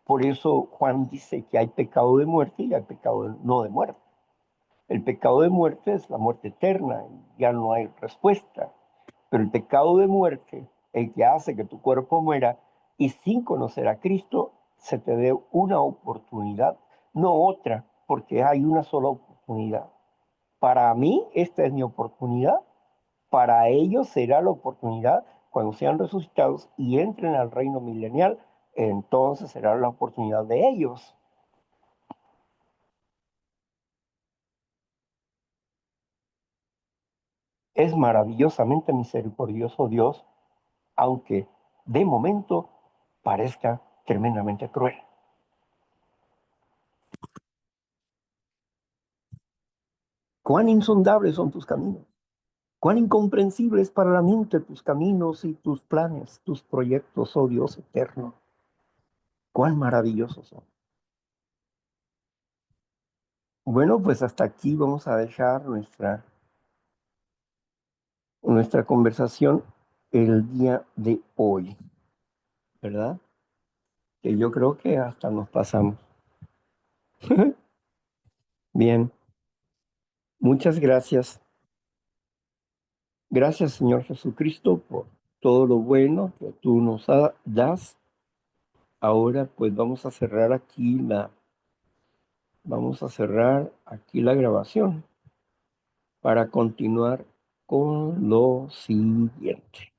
Por eso Juan dice que hay pecado de muerte y hay pecado no de muerte. El pecado de muerte es la muerte eterna y ya no hay respuesta. Pero el pecado de muerte, el que hace que tu cuerpo muera y sin conocer a Cristo, se te dé una oportunidad, no otra, porque hay una sola oportunidad. Para mí, esta es mi oportunidad. Para ellos será la oportunidad cuando sean resucitados y entren al reino milenial. Entonces será la oportunidad de ellos. Es maravillosamente misericordioso Dios, aunque de momento parezca tremendamente cruel. Cuán insondables son tus caminos. Cuán incomprensibles para la mente tus caminos y tus planes, tus proyectos, oh Dios eterno. Cuán maravillosos son. Bueno, pues hasta aquí vamos a dejar nuestra conversación el día de hoy, ¿verdad? Que yo creo que hasta nos pasamos. Bien, muchas gracias. Gracias, Señor Jesucristo, por todo lo bueno que tú nos das. Ahora, pues vamos a cerrar aquí la grabación para continuar con lo siguiente.